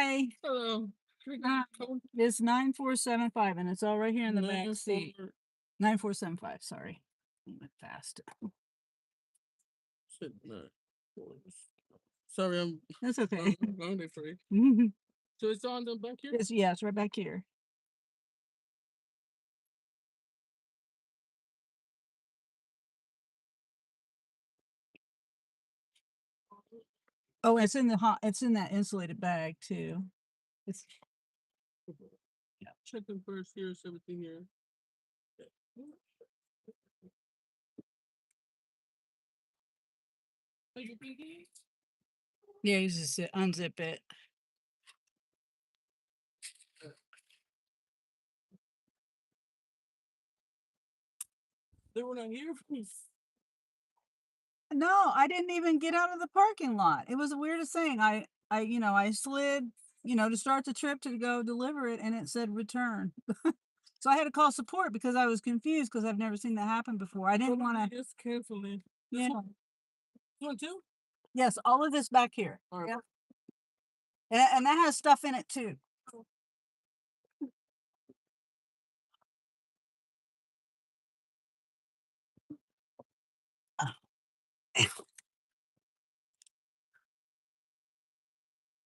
Hi. Hello. It's 9475 and it's all right here in the back seat. 94. 9475, sorry. I went fast. Shit, no. Sorry, I'm That's okay. on it for you. So it's on the back here? Yeah, it's right back here. Oh, it's in that insulated bag too. It's Yeah. Checking first. Here's everything here. yeah, you just unzip it. They were not here. No, I didn't even get out of the parking lot. It was the weirdest thing. I slid, to start the trip to go deliver it, and it said return. So I had to call support because I was confused because I've never seen that happen before. I didn't want to. Just cancel it. Yeah. You want to? Yes, all of this back here. All right. Yep. And that has stuff in it too.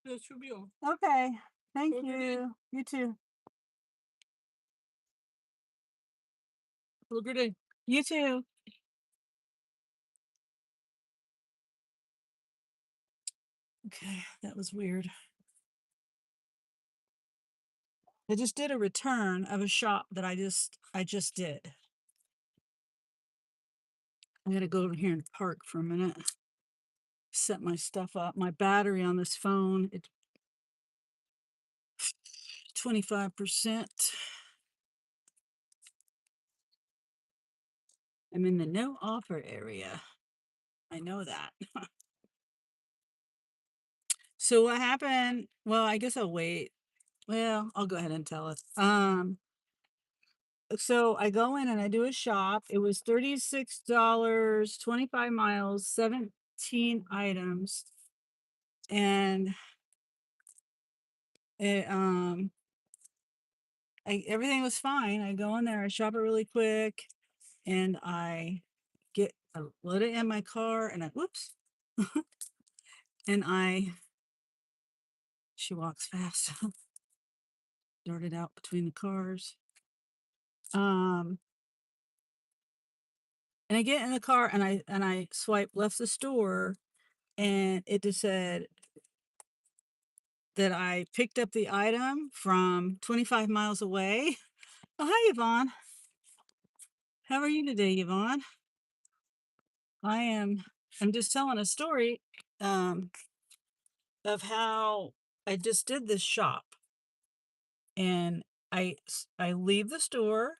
That should be all. Okay. Thank Okay. you. You too. Have a good day. You too. Okay, that was weird. I just did a return of a shop that I just did. I gotta go over here and park for a minute. Set my stuff up. My battery on this phone, it's 25%. I'm in the no offer area. I know that. So what happened? Well, I guess I'll wait. Well, I'll go ahead and tell it. So I go in and I do a shop. It was $36, 25 miles, 17 items. And it everything was fine. I go in there, I shop it really quick, and I let it in my car, and whoops. And she walks fast. Darted out between the cars. And I get in the car and I swipe left the store, and it just said that I picked up the item from 25 miles away. Oh, hi, Yvonne. How are you today, Yvonne? I'm just telling a story of how I just did this shop, and I leave the store,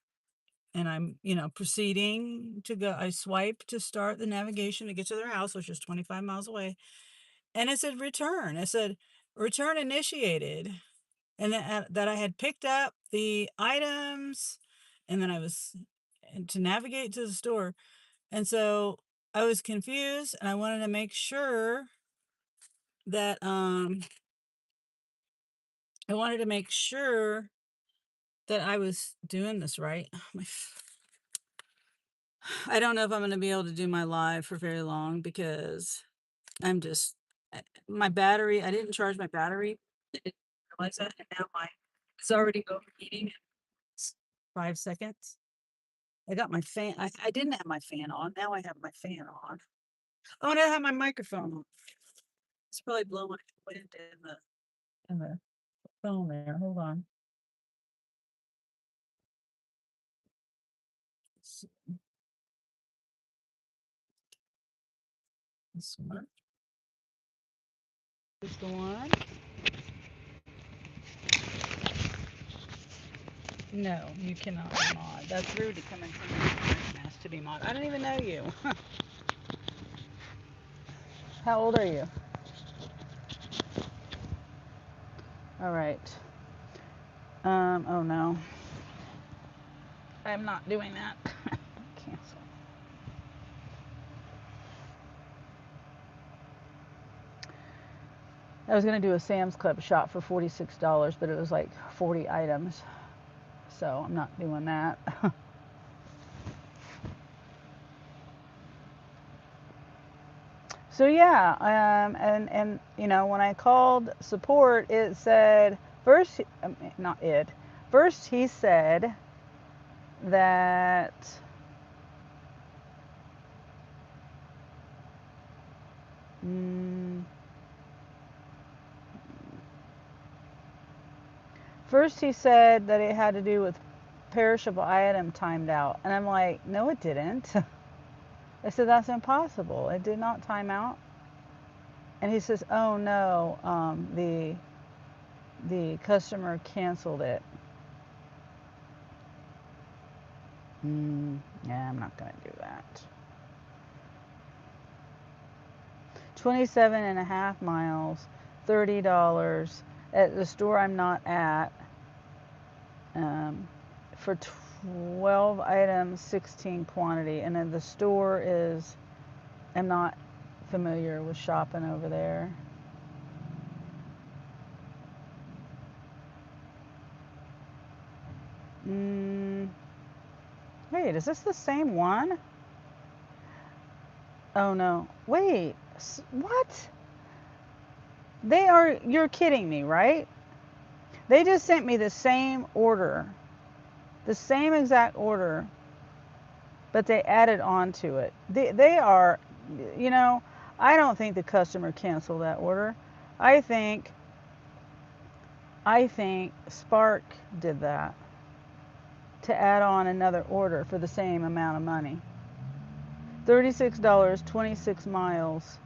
and I'm proceeding to go. I swipe to start the navigation to get to their house, which is 25 miles away, and it said return. It said return initiated, and that I had picked up the items, and then I was to navigate to the store, and so I was confused, and I wanted to make sure that I was doing this right. I don't know if I'm going to be able to do my live for very long because I'm just my battery. I didn't charge my battery. I didn't realize that, and now it's already overheating. 5 seconds. I got my fan. I didn't have my fan on. Now I have my fan on. Oh, and I have my microphone on. It's probably blowing wind in the phone there. Hold on. This one. This go on. No, you cannot be mod. That's rude to come in and ask to be mod. I don't even know you. How old are you? All right. Oh no. I'm not doing that. Cancel. I was going to do a Sam's Club shop for $46, but it was like 40 items. So I'm not doing that. So yeah, and you know, when I called support, it said first, not it. First, he said that mm, first he said that it had to do with perishable item timed out, and I'm like, no, it didn't. I said that's impossible. It did not time out. And he says, oh no, the customer canceled it. Yeah, I'm not gonna do that. 27 and a half miles, $30 at the store I'm not at, for 12 items, 16 quantity. And then the store is, I'm not familiar with shopping over there. Wait, is this the same one? Oh no, wait, what? They are, you're kidding me, right? They just sent me the same order, the same exact order, but they added on to it. They are, you know, I don't think the customer canceled that order. I think Spark did that to add on another order for the same amount of money. $36, 26 miles.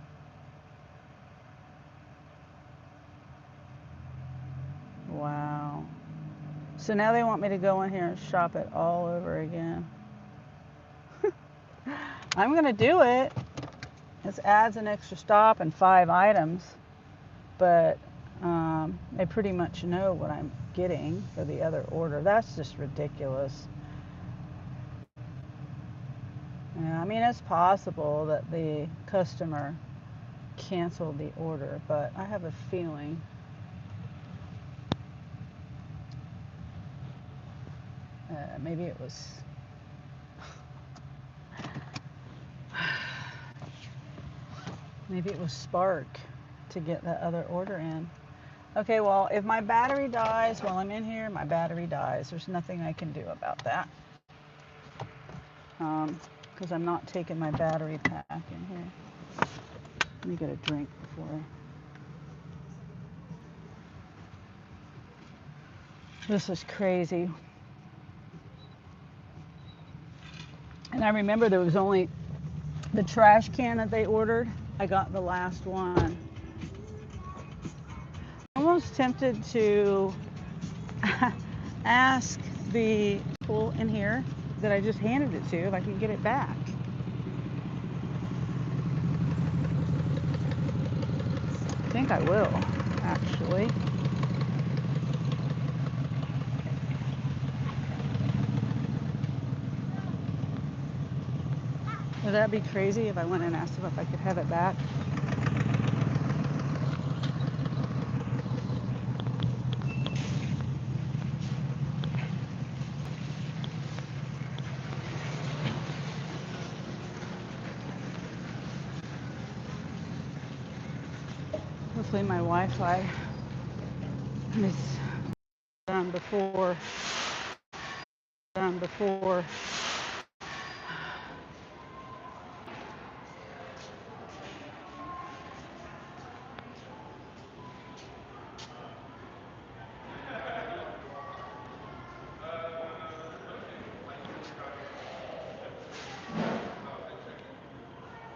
Wow. So now they want me to go in here and shop it all over again. I'm going to do it. This adds an extra stop and 5 items, but I pretty much know what I'm getting for the other order. That's just ridiculous. Yeah, I mean, it's possible that the customer canceled the order, but I have a feeling maybe it was maybe it was Spark to get that other order in. Okay, well, if my battery dies while I'm in here, my battery dies. There's nothing I can do about that. Because I'm not taking my battery pack in here. Let me get a drink before. This is crazy. And I remember there was only the trash can that they ordered. I got the last one. I'm almost tempted to ask the people in here that I just handed it to if I can get it back. I think I will, actually. Would that be crazy if I went and asked them if I could have it back? Hopefully my Wi-Fi is done before.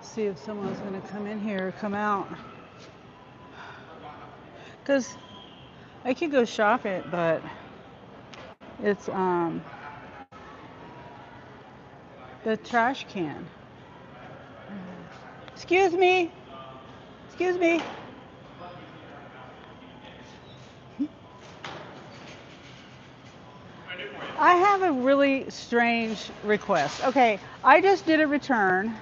See if someone's going to come in here or come out. Because I could go shop it, but it's the trash can. Excuse me. Excuse me. I have a really strange request. Okay, I just did a return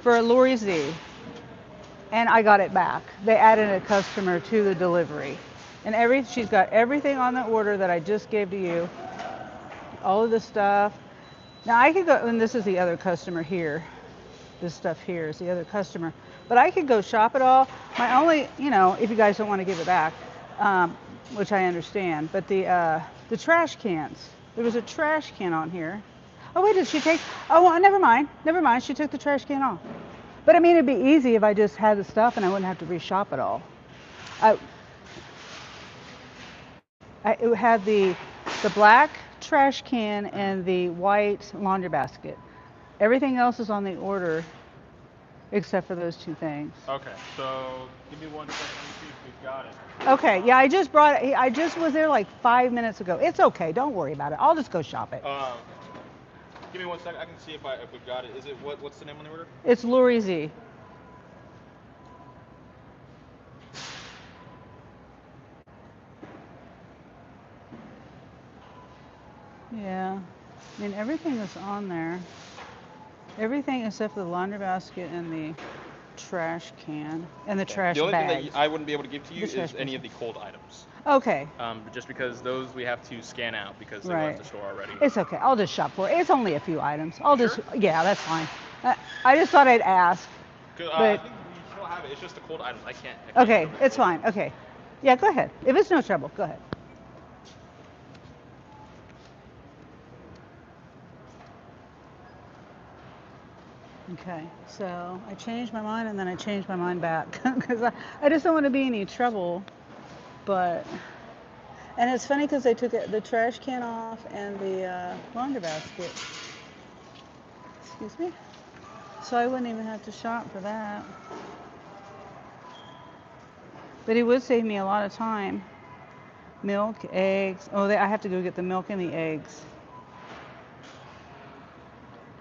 for Lori Z. and I got it back. They added a customer to the delivery. And she's got everything on the order that I just gave to you, all of the stuff. Now I could go, and this is the other customer here. This stuff here is the other customer. But I could go shop it all. My only, if you guys don't want to give it back, which I understand, but the trash cans. There was a trash can on here. Oh wait, did she take? Oh, well, never mind. Never mind. She took the trash can off. But I mean, it'd be easy if I just had the stuff and I wouldn't have to reshop it all. I, it had the black trash can and the white laundry basket. Everything else is on the order except for those two things. Okay, so give me 1 second. Let me see if we've got it. Okay, yeah, I just was there like 5 minutes ago. It's okay, don't worry about it. I'll just go shop it. Give me 1 second. I can see if we've got it. Is it what's the name on the order? It's Lori Z. Yeah, I mean everything is on there. Everything except for the laundry basket and the trash can and the trash The only bag. thing that I wouldn't be able to give to you The trash is any bin. of the cold items. Okay. Just because those we have to scan out because they Right. left the store already. It's okay. I'll just shop for it. It's only a few items. I'll just, Sure. yeah, that's fine. I just thought I'd ask. I think we still have it. It's just the cold items. I can't Okay, it's fine. Okay. Yeah, go ahead. If it's no trouble, go ahead. Okay, so I changed my mind and then I changed my mind back because I just don't want to be any trouble. But, and it's funny because they took the trash can off and the laundry basket. Excuse me. So I wouldn't even have to shop for that. But it would save me a lot of time. Milk, eggs. Oh, I have to go get the milk and the eggs.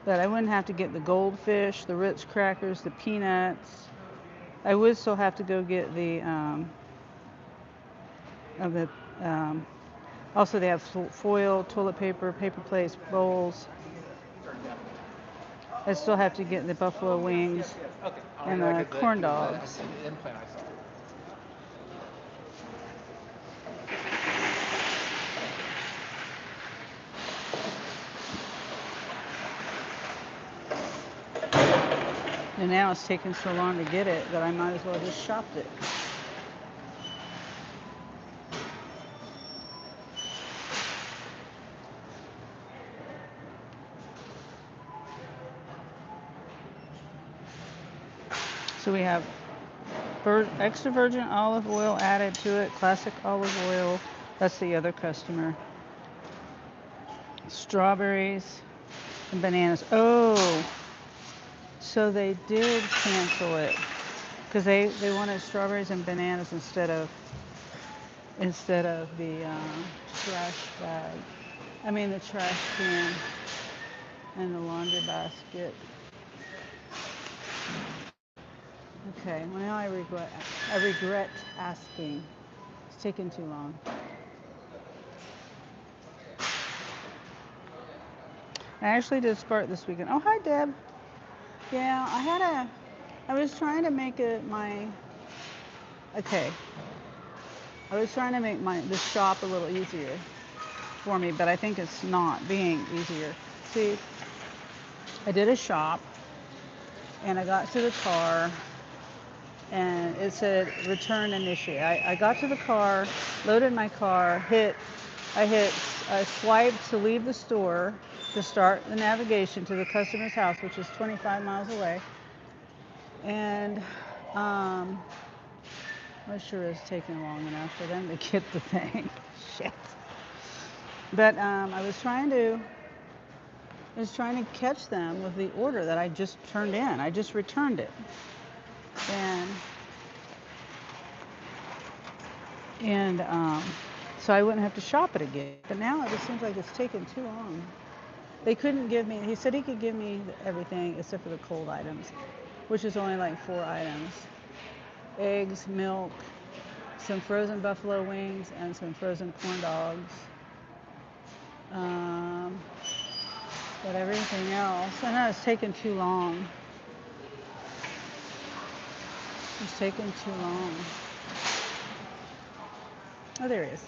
But I wouldn't have to get the goldfish, the Ritz crackers, the peanuts. I would still have to go get of the also they have foil, toilet paper, paper plates, bowls. I still have to get the buffalo wings and the corn dogs. And now it's taking so long to get it that I might as well just shopped it. So we have extra virgin olive oil added to it, classic olive oil. That's the other customer. Strawberries and bananas. Oh, so they did cancel it because they wanted strawberries and bananas instead of the trash bag. I mean the trash can and the laundry basket. Okay, well now I regret asking. It's taken too long. I actually did Spark this weekend. Oh, hi Deb. Yeah, I was trying to make it okay. I was trying to make the shop a little easier for me, but I think it's not being easier. See, I did a shop and I got to the car and it said return initiate. I got to the car, loaded my car, I swiped to leave the store to start the navigation to the customer's house, which is 25 miles away. And I'm sure it's taking long enough for them to get the thing. Shit. But I was trying to catch them with the order that I just turned in. I just returned it. And so I wouldn't have to shop it again. But now it just seems like it's taking too long. They couldn't give me, he said he could give me everything except for the cold items, which is only like 4 items. Eggs, milk, some frozen buffalo wings, and some frozen corn dogs. But everything else, I know it's taken too long. It's taking too long. Oh, there he is.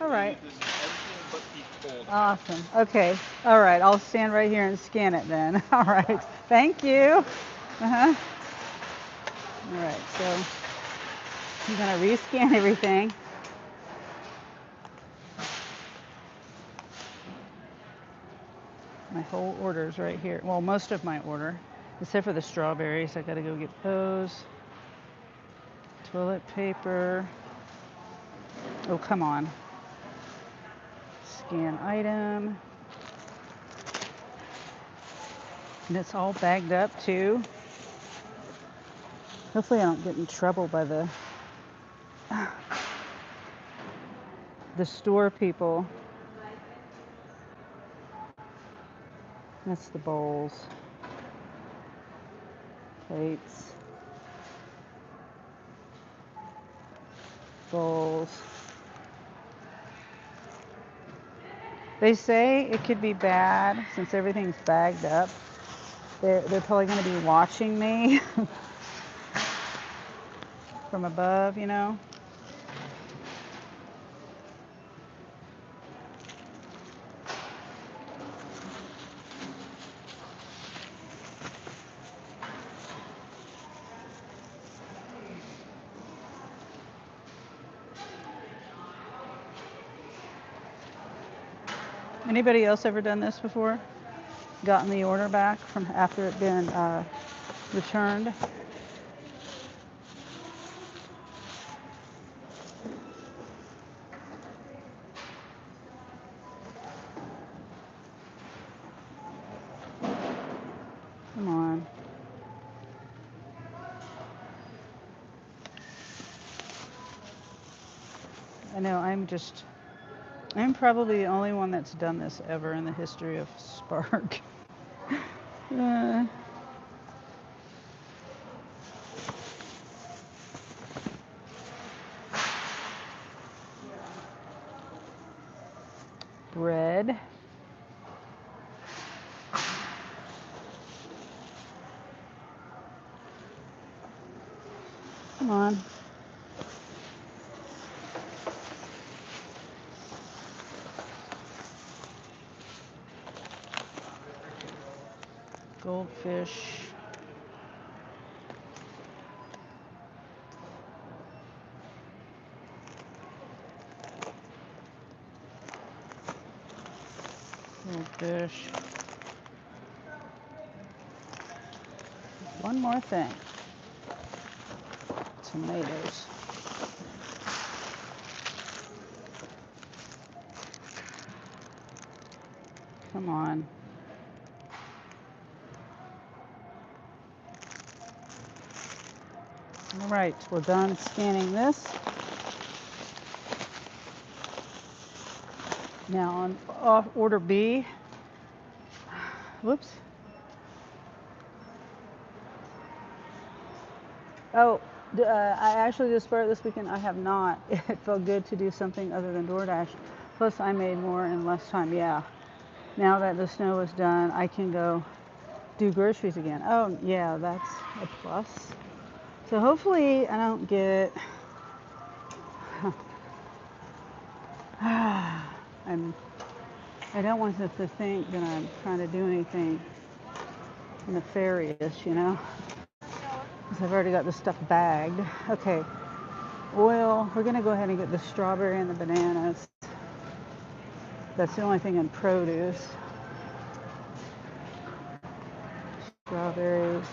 All right. This is everything but the cold. Awesome. Okay. All right. I'll stand right here and scan it then. All right. Thank you. Uh-huh. All right. So I'm going to rescan everything. My whole order's right here. Well, most of my order, except for the strawberries. I got to go get those. Toilet paper. Oh, come on. Scan item. And it's all bagged up too. Hopefully I don't get in trouble by the store people. That's the bowls. Plates. Bowls. They say it could be bad since everything's bagged up. They're probably going to be watching me from above, you know. Anybody else ever done this before? Gotten the order back from after it been returned? Come on. I know I'm probably the only one that's done this ever in the history of Spark. Bread. Come on. Goldfish. Goldfish. One more thing. Tomatoes. Come on. All right, we're done scanning this. Now on order B. Whoops. Oh, I actually just started this weekend. I have not. It felt good to do something other than DoorDash. Plus, I made more in less time. Yeah. Now that the snow is done, I can go do groceries again. Oh, yeah, that's a plus. So hopefully I don't get... I don't want them to think that I'm trying to do anything nefarious, you know? Because I've already got this stuff bagged. Okay. Well, we're going to go ahead and get the strawberry and the bananas. That's the only thing in produce. Strawberries.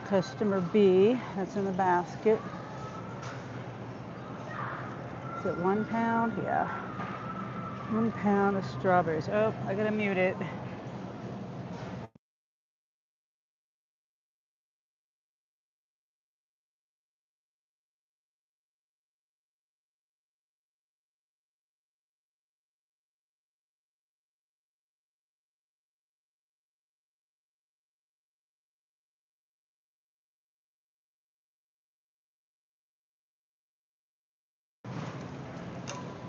Customer B, that's in the basket. Is it 1 pound? Yeah. 1 pound of strawberries. Oh, I gotta mute it.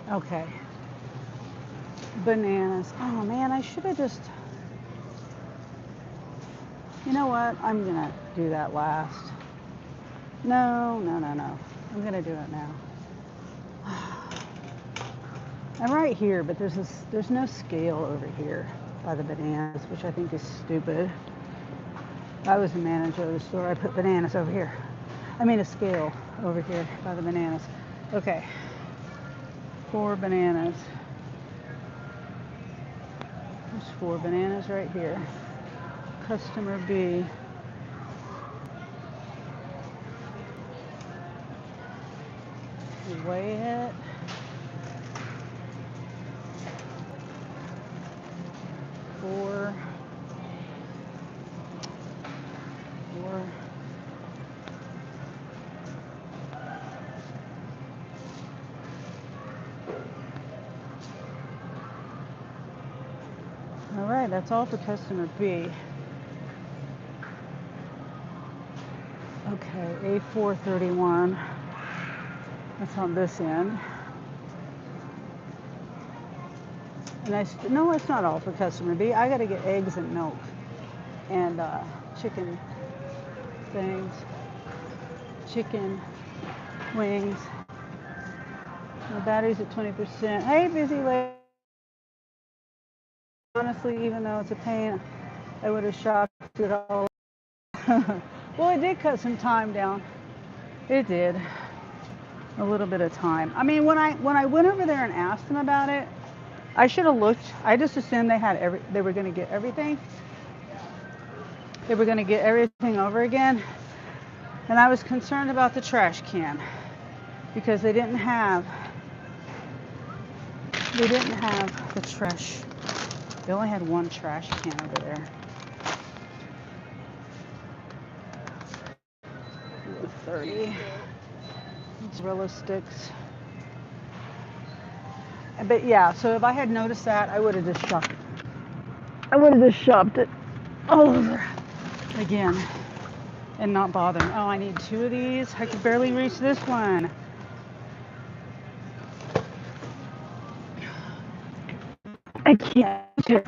Okay. Bananas. Oh man, I should have just... You know what? I'm gonna do that last. No, no, no, no. I'm gonna do it now. I'm right here, but there's no scale over here by the bananas, which I think is stupid. If I was the manager of the store, I'd put bananas over here. I mean a scale over here by the bananas. Okay. 4 bananas. There's 4 bananas right here. Customer B. Weigh it. 4. 4. All right, that's all for customer B. Okay, A431. That's on this end. And no, it's not all for customer B. I got to get eggs and milk and chicken things, chicken wings. The battery's at 20%. Hey, busy lady. Honestly, even though it's a pain, I would have shopped it all. Well, it did cut some time down. It did. A little bit of time. I mean, when I went over there and asked them about it, I should have looked. I just assumed they were going to get everything. They were going to get everything over again. And I was concerned about the trash can because they didn't have the trash. They only had 1 trash can over there. 30 mozzarella sticks. But yeah, so if I had noticed that, I would have just shopped. I would have just shopped it all over again and not bothering. Oh, I need 2 of these. I could barely reach this one. I can't reach it.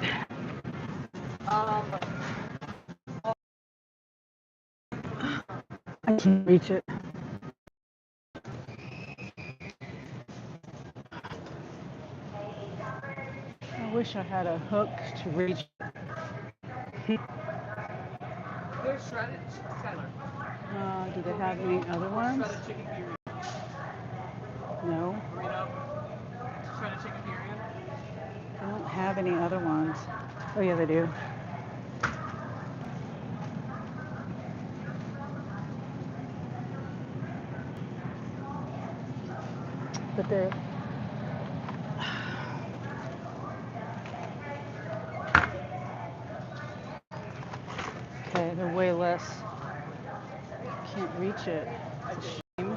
I can't reach it. I wish I had a hook to reach. There's shredded, Skylar. Do they have any other ones? Shredded chicken burrito. No. Burrito. Shredded chicken burrito. They don't have any other ones. Oh yeah, they do. But they're okay. They're way less. Can't reach it. It's a shame.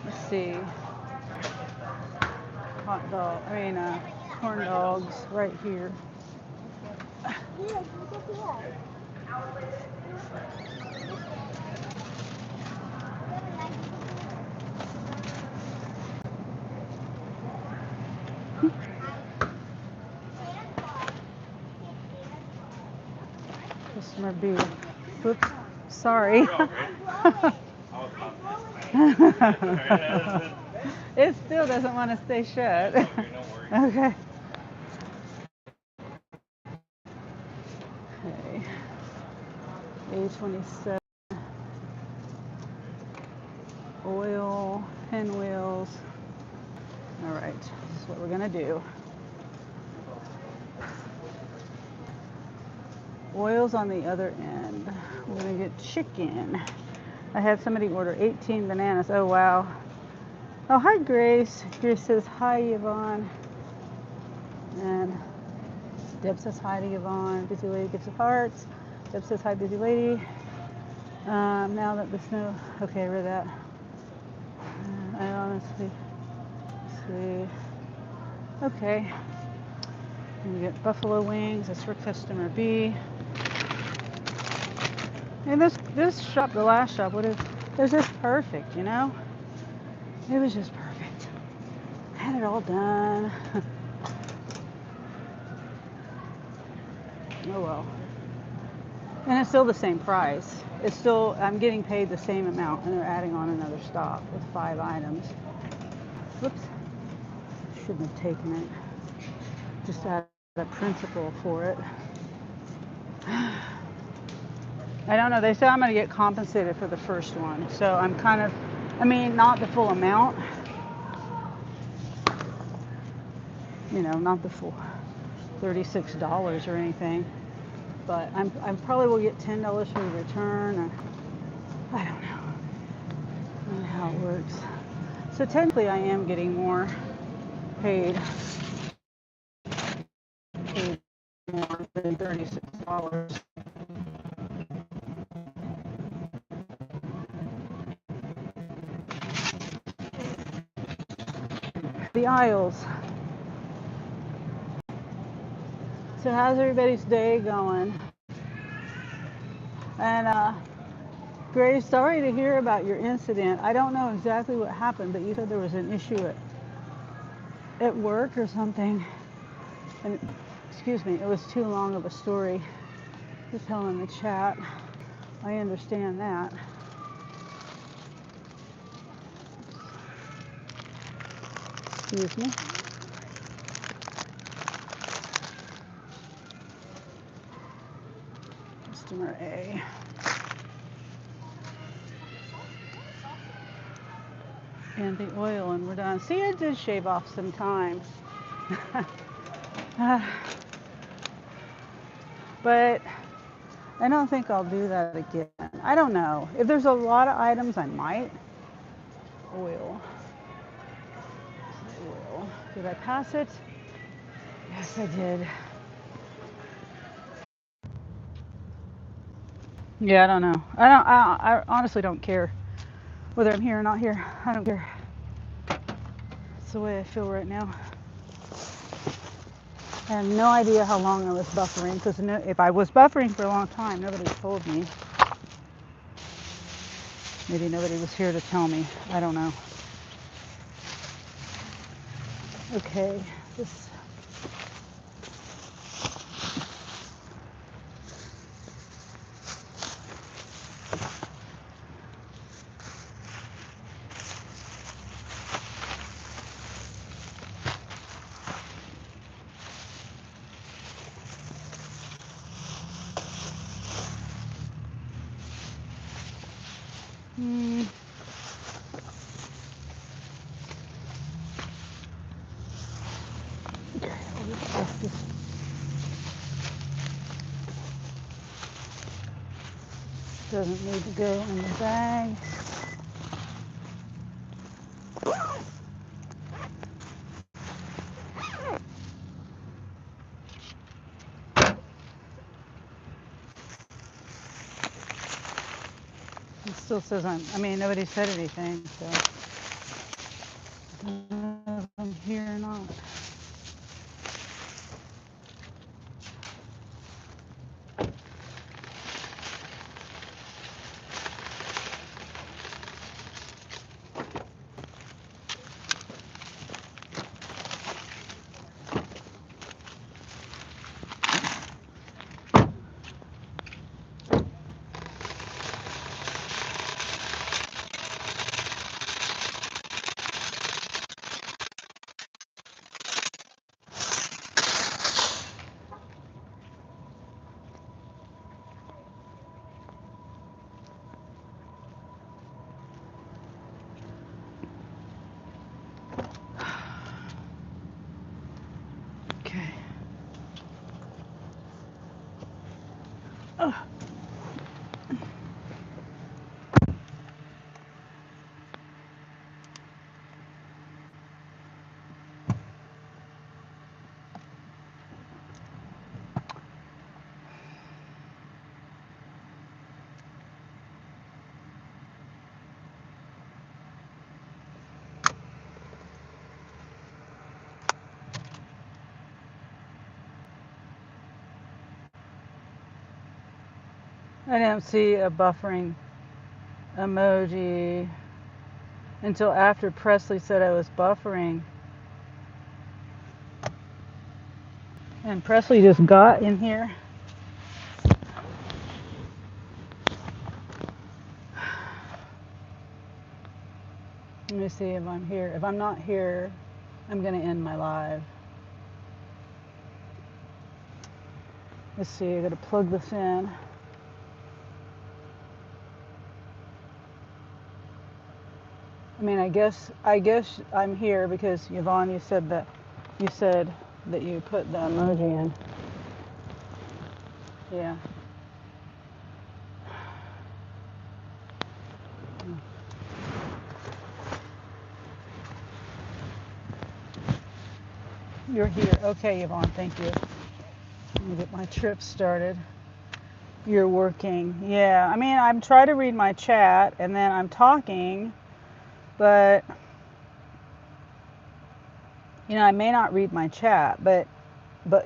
Let's see. Corn dogs right here. Customer B. Oops. Sorry. It still doesn't want to stay shut. Okay. Okay. A27. Oil, pinwheels. All right, this is what we're gonna do. Oil's on the other end. We're gonna get chicken. I had somebody order 18 bananas. Oh wow. Oh, hi Grace. Grace says hi Yvonne. And Deb says hi to Yvonne. Busy lady gives us hearts. Deb says hi busy lady. Now that the snow, okay, read that. I honestly see. Okay. We get buffalo wings. That's for customer B. And this shop, the last shop, it was just perfect, you know? It was just perfect. I had it all done. Oh well. And it's still the same price. It's still, I'm getting paid the same amount, and they're adding on another stop with 5 items. Whoops. Shouldn't have taken it. Just out of principle for it. I don't know. They said I'm going to get compensated for the first one. So I'm kind of, I mean, not the full amount. You know, not the full $36 or anything. But I probably will get $10 for the return. Or, I don't know. I don't know how it works. So technically I am getting more paid more than $36. The aisles. So how's everybody's day going? And Grace, sorry to hear about your incident. I don't know exactly what happened, but you said there was an issue at work or something. And excuse me, it was too long of a story to tell in the chat. I understand that. Excuse me. Customer A. And the oil, and we're done. See, I did shave off some time. But I don't think I'll do that again. I don't know. If there's a lot of items, I might. Oil. Oil. Did I pass it? Yes, I did. Yeah, I don't know. I honestly don't care whether I'm here or not here. I don't care. It's the way I feel right now. I have no idea how long I was buffering, because if I was buffering for a long time, nobody told me. Maybe nobody was here to tell me. I don't know. Okay, this. Okay, I'll just place this. Doesn't need to go in the bag. It still says nobody said anything, so I don't know if I'm here or not. Okay. Oh. I didn't see a buffering emoji until after Presley said I was buffering. And Presley just got in here. Let me see if I'm here. If I'm not here, I'm going to end my live. Let's see, I got to plug this in. I mean, I guess I'm here because Yvonne, you said that you put the emoji in. Yeah. You're here. Okay, Yvonne, thank you. Let me get my trip started. You're working. Yeah, I mean, I'm trying to read my chat and then I'm talking, but I may not read my chat, but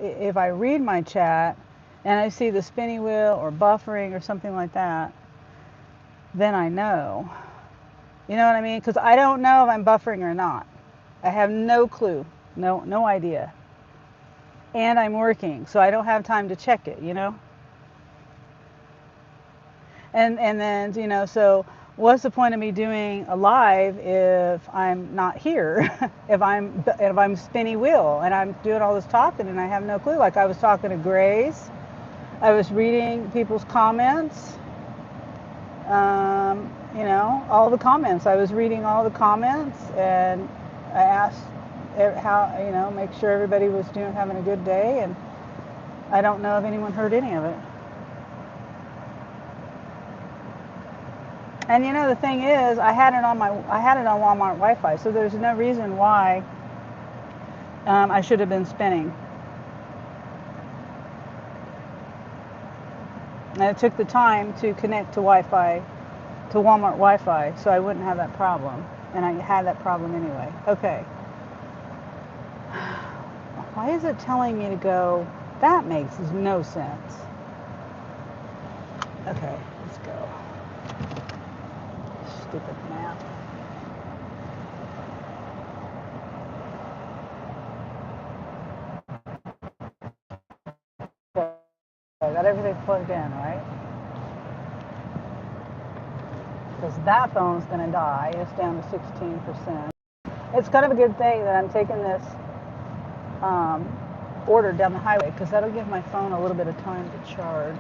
if I read my chat and I see the spinny wheel or buffering or something like that, then I know. You know what I mean? Because I don't know if I'm buffering or not. I have no clue, no idea. And I'm working, so I don't have time to check it, And then, so what's the point of me doing a live if I'm not here? if I'm spinny wheel and I'm doing all this talking and I have no clue. Like I was talking to Grace, I was reading people's comments. All the comments. I was reading all the comments and I asked how, make sure everybody was having a good day, and I don't know if anyone heard any of it. And the thing is, I had it on Walmart Wi-Fi, so there's no reason why I should have been spinning. And it took the time to connect to Wi-Fi, to Walmart Wi-Fi, so I wouldn't have that problem. And I had that problem anyway. Okay. Why is it telling me to go? That makes no sense. Okay, let's go. Stupid map. Okay, I got everything plugged in, right? Because that phone's going to die. It's down to 16%. It's kind of a good thing that I'm taking this order down the highway, because that'll give my phone a little bit of time to charge.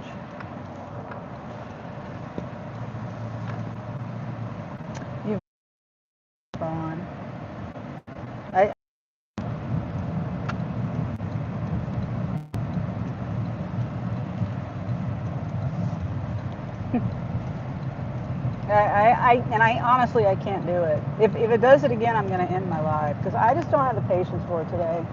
You've gone. I honestly, I can't do it. If it does it again, I'm going to end my live, because I just don't have the patience for it today.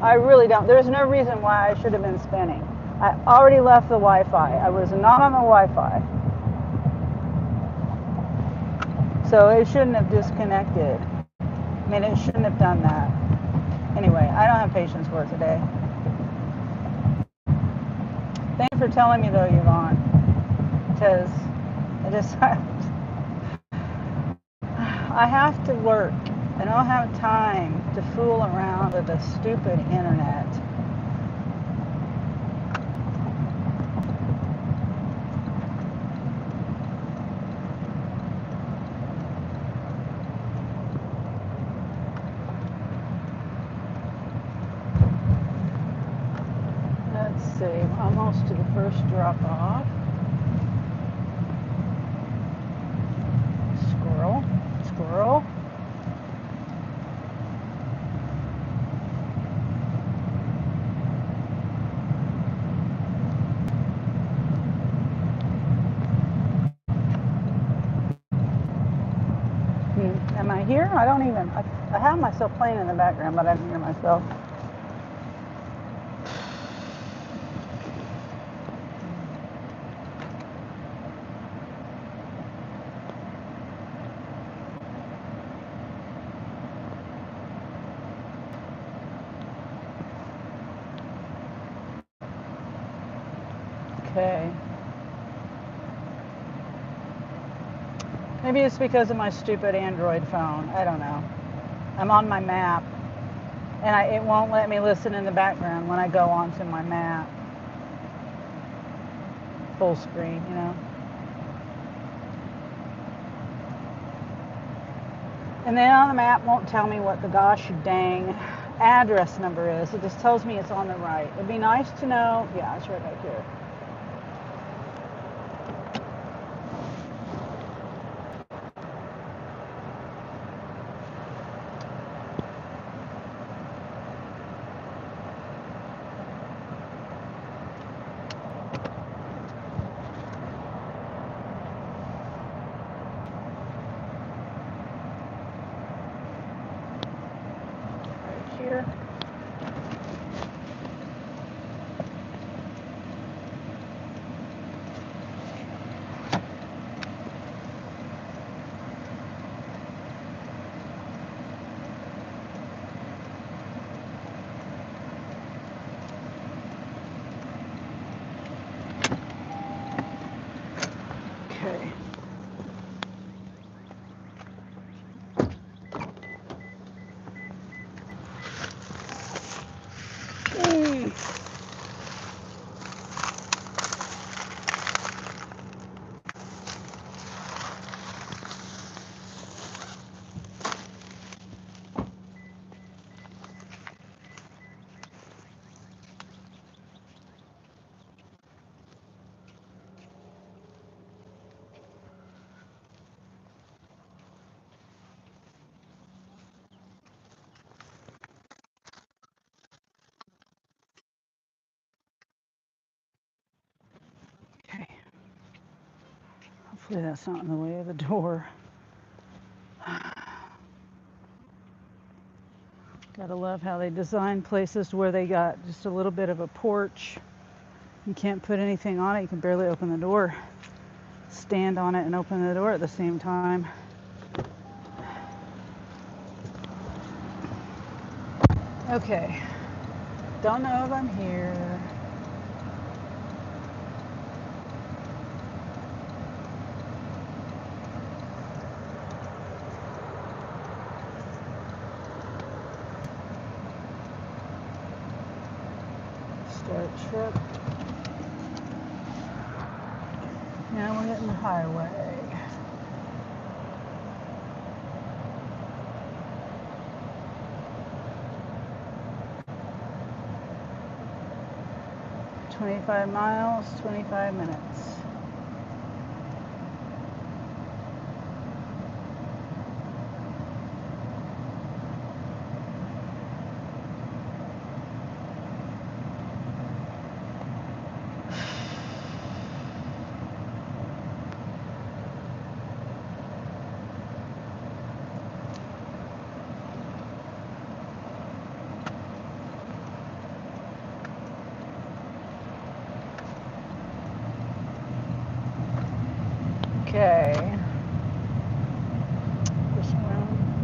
I really don't. There's no reason why I should have been spinning. I already left the Wi-Fi. I was not on the Wi-Fi. So it shouldn't have disconnected. I mean, it shouldn't have done that. Anyway, I don't have patience for it today. Thanks for telling me though, Yvonne, because I just I have to work. I don't have time to fool around with the stupid internet. Let's see, almost to the first drop off. Squirrel, squirrel. Am I here? I don't even, I have myself playing in the background, but I don't hear myself. Okay. Maybe it's because of my stupid Android phone. I don't know. I'm on my map, and it won't let me listen in the background when I go onto my map. Full screen, And then on the map won't tell me what the gosh dang address number is. It just tells me it's on the right. It'd be nice to know. Yeah, it's right back here. Right here. Okay. Okay. Hopefully that's not in the way of the door. Gotta love how they design places where they got just a little bit of a porch. You can't put anything on it. You can barely open the door. Stand on it and open the door at the same time. Okay. Don't know if I'm here. Start trip. Now we're hitting the highway. "25 miles, 25 minutes." Okay. This around.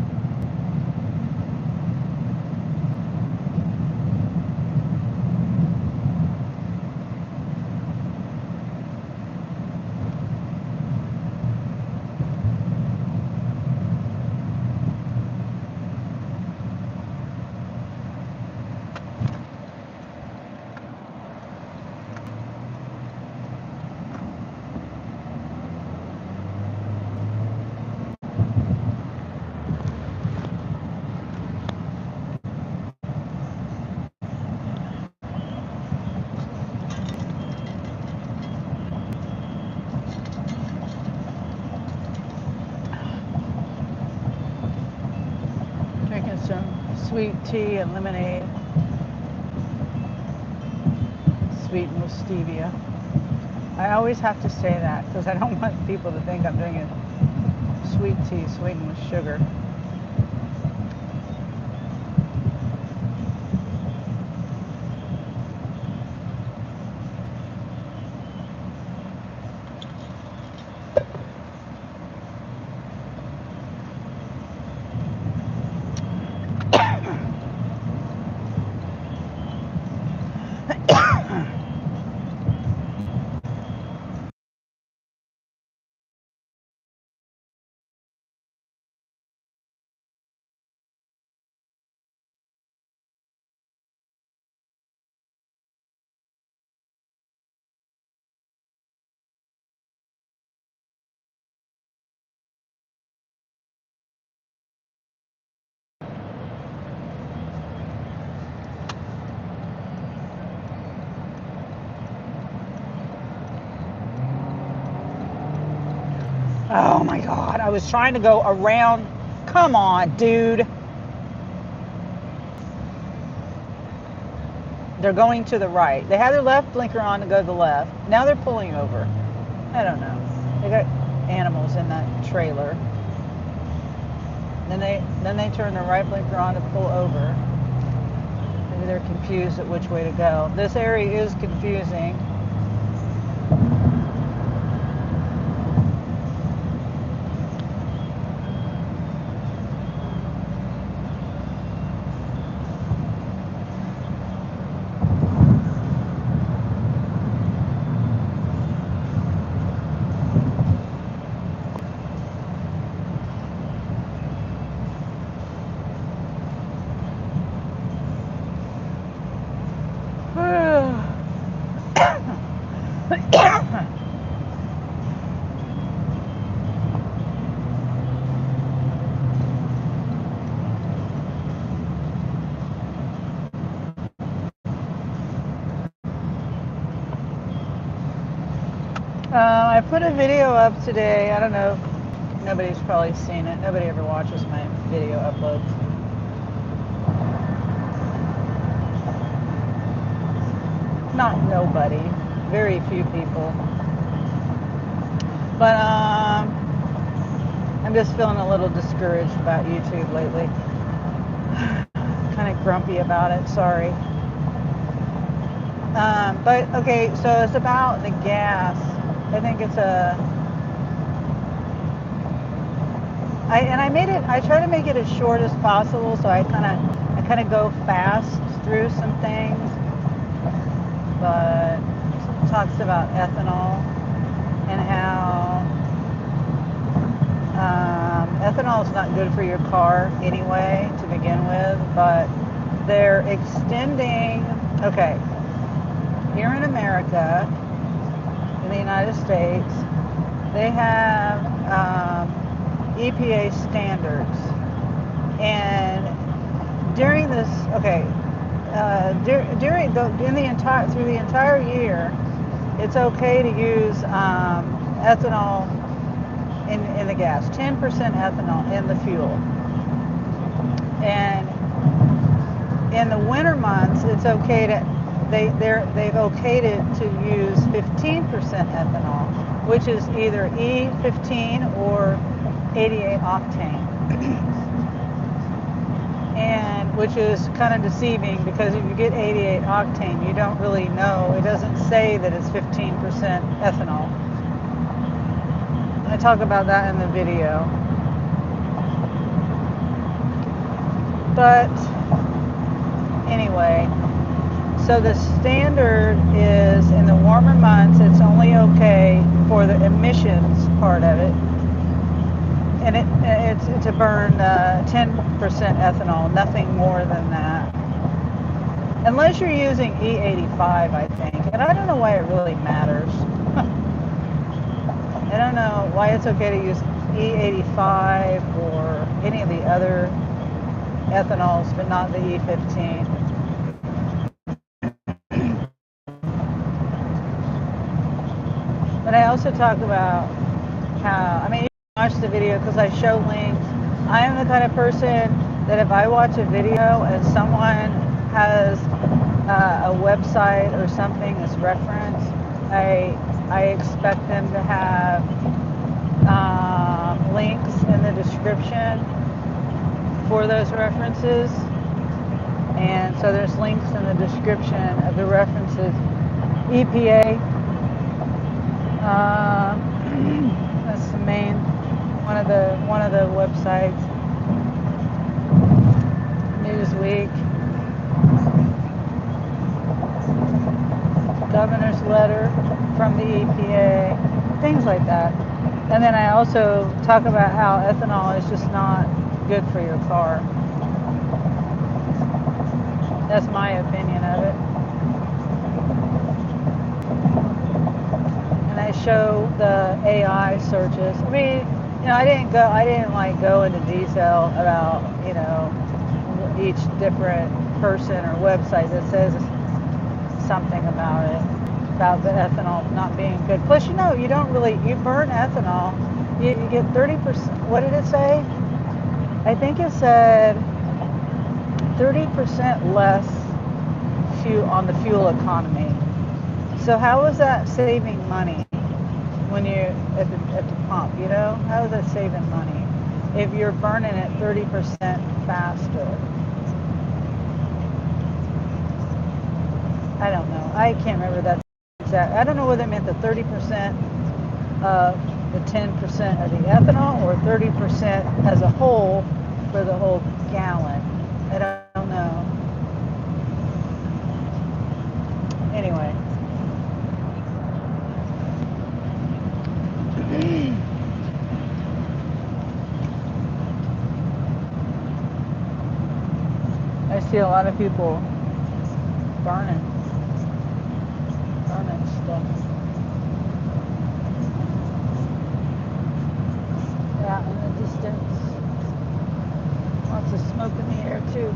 Drinking some sweet tea and lemonade, sweetened with stevia. I always have to say that because I don't want people to think I'm drinking sweet tea sweetened with sugar. Oh my God, I was trying to go around. Come on, dude. They're going to the right. They had their left blinker on to go to the left. Now they're pulling over. I don't know. They got animals in that trailer. Then they turn their right blinker on to pull over. Maybe they're confused at which way to go. This area is confusing. I put a video up today. I don't know. Nobody's probably seen it. Nobody ever watches my video uploads. Not nobody. Very few people. But I'm just feeling a little discouraged about YouTube lately. Kind of grumpy about it. Sorry. But okay, so it's about the gas. I think it's I try to make it as short as possible, so I kind of go fast through some things. But it talks about ethanol and how ethanol is not good for your car anyway to begin with, but they're extending. Okay, here in America, in the United States, they have EPA standards, and during this, okay, through the entire year, it's okay to use ethanol in the gas, 10% ethanol in the fuel, and in the winter months, it's okay to they've okayed it to use 15% ethanol, which is either E15 or 88 octane. And which is kind of deceiving, because if you get 88 octane, you don't really know. It doesn't say that it's 15% ethanol. I talk about that in the video. But anyway, so the standard is in the warmer months, it's only okay for the emissions part of it. And it's to burn 10% ethanol, nothing more than that. Unless you're using E85, I think. And I don't know why it really matters. I don't know why it's okay to use E85 or any of the other ethanols, but not the E15. But I also talk about how, I mean, you can watch the video because I show links. I am the kind of person that if I watch a video and someone has a website or something as reference, I expect them to have links in the description for those references. And so there's links in the description of the references. EPA, that's the main one of the websites. Newsweek, governor's letter from the EPA, things like that. And then I also talk about how ethanol is just not good for your car. That's my opinion of it. And I show the AI searches. I mean, I didn't go into detail about, each different person or website that says something about it, about the ethanol not being good. Plus, you burn ethanol You get 30%. What did it say? I think it said 30% less fuel on the fuel economy. So how is that saving money when you're at the pump? You know, how is that saving money if you're burning it 30% faster? I don't know. I can't remember that exact. I don't know whether it meant the 30% of the 10% of the ethanol or 30% as a whole for the whole gallon. I don't know. Anyway. I see a lot of people burning stuff. Yeah, in the distance. Lots of smoke in the air too.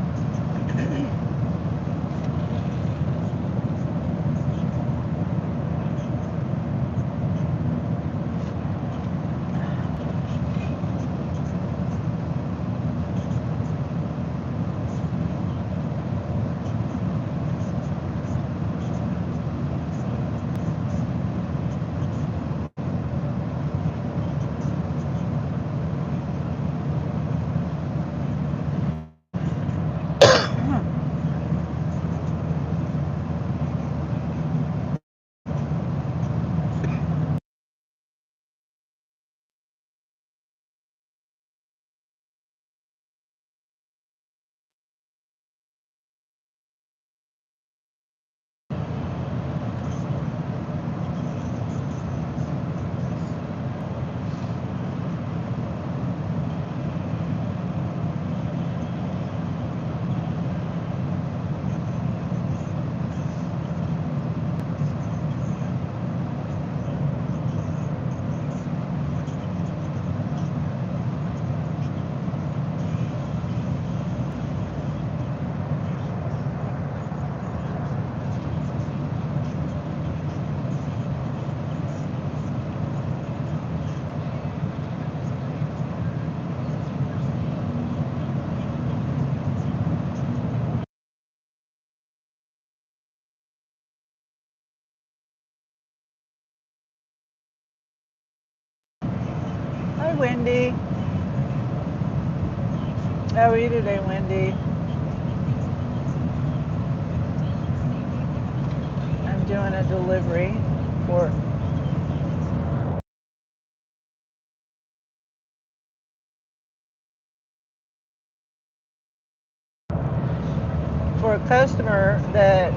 Hi, Wendy. How are you today, Wendy? I'm doing a delivery for a customer that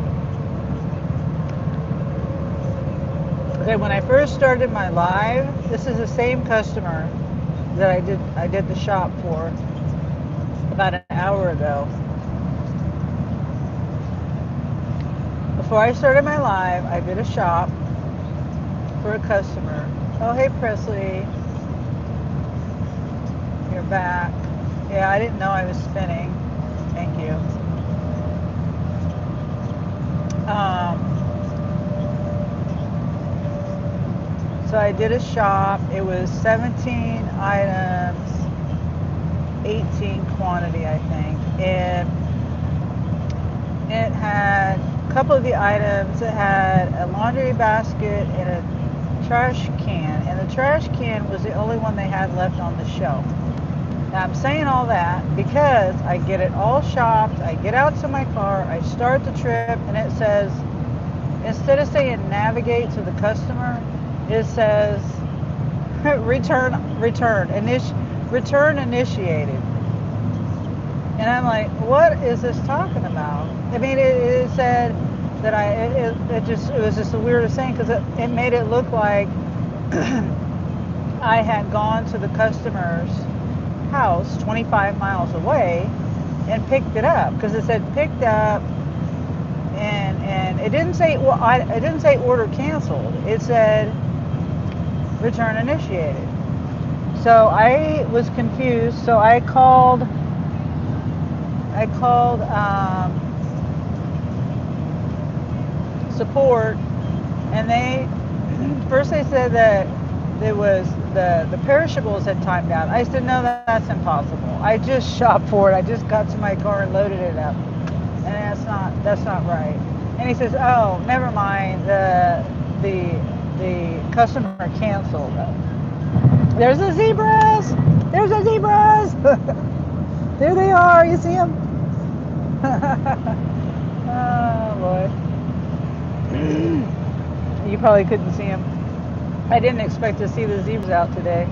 okay, when I first started my live, this is the same customer that I did the shop for about an hour ago. Before I started my live, I did a shop for a customer. Oh, hey Presley, you're back. Yeah, I didn't know I was spinning. Thank you. So I did a shop. It was 17 items, 18 quantity, I think. And it had a couple of the items. It had a laundry basket and a trash can. And the trash can was the only one they had left on the shelf. Now I'm saying all that because I get it all shopped. I get out to my car. I start the trip and it says, instead of saying navigate to the customer, it says return initiated. And I'm like, what is this talking about? I mean, it said that it was just the weirdest thing because it made it look like I had gone to the customer's house 25 miles away and picked it up because it said picked up and it didn't say it didn't say order canceled. It said return initiated. So I was confused. So I called support, and they first they said that the perishables had timed out. I said, no, that's impossible. I just shopped for it. I just got to my car and loaded it up, and that's not right. And he says, oh, never mind. The customer canceled. There's the zebras. There's the zebras. There they are. You see them? Oh boy. You probably couldn't see them. I didn't expect to see the zebras out today.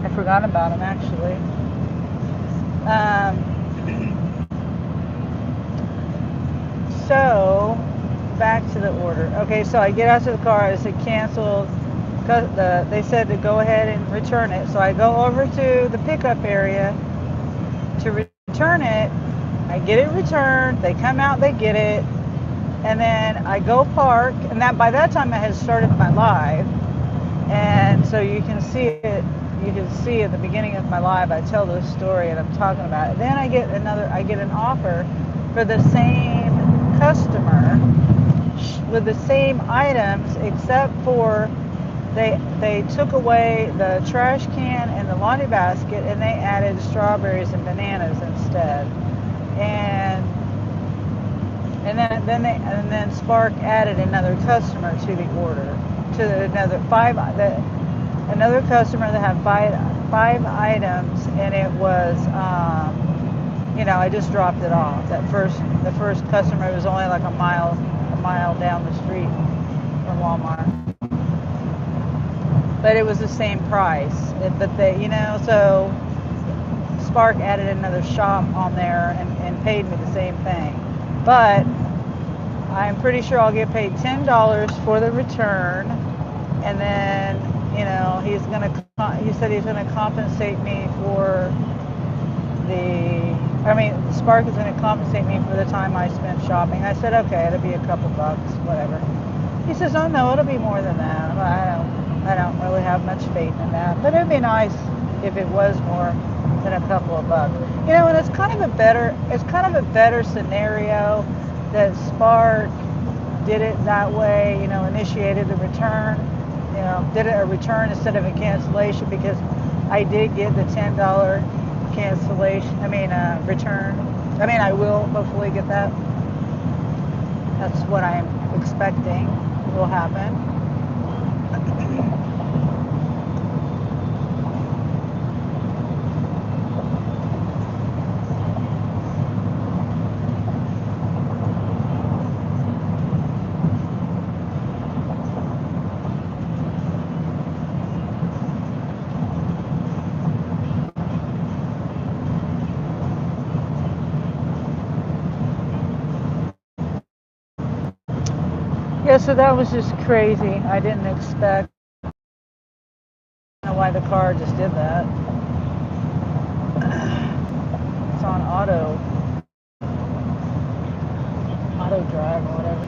I forgot about them actually. So back to the order. Okay, so I get out to the car. I said cancel. They said to go ahead and return it. So I go over to the pickup area to return it. I get it returned. They come out. They get it. And then I go park. And by that time I had started my live. And so you can see it. You can see at the beginning of my live, I tell this story and I'm talking about it. Then I get an offer for the same customer with the same items, except for they took away the trash can and the laundry basket, and they added strawberries and bananas instead. And then Spark added another customer to the order, to another another customer that had five items, and it was I just dropped it off. The first customer was only like a mile down the street from Walmart, but it was the same price. So Spark added another shop on there and paid me the same thing, but I'm pretty sure I'll get paid $10 for the return, and then he said he's gonna compensate me for Spark is going to compensate me for the time I spent shopping. I said, okay, it'll be a couple bucks, whatever. He says, oh no, it'll be more than that. I don't really have much faith in that, but it'd be nice if it was more than a couple of bucks. And it's kind of a better scenario that Spark did it that way. Initiated the return. Did it a return instead of a cancellation, because I did get the $10 cancellation. Return. I will hopefully get that. That's what I'm expecting will happen. Yeah, so that was just crazy. I didn't expect. I don't know why the car just did that. It's on auto drive or whatever.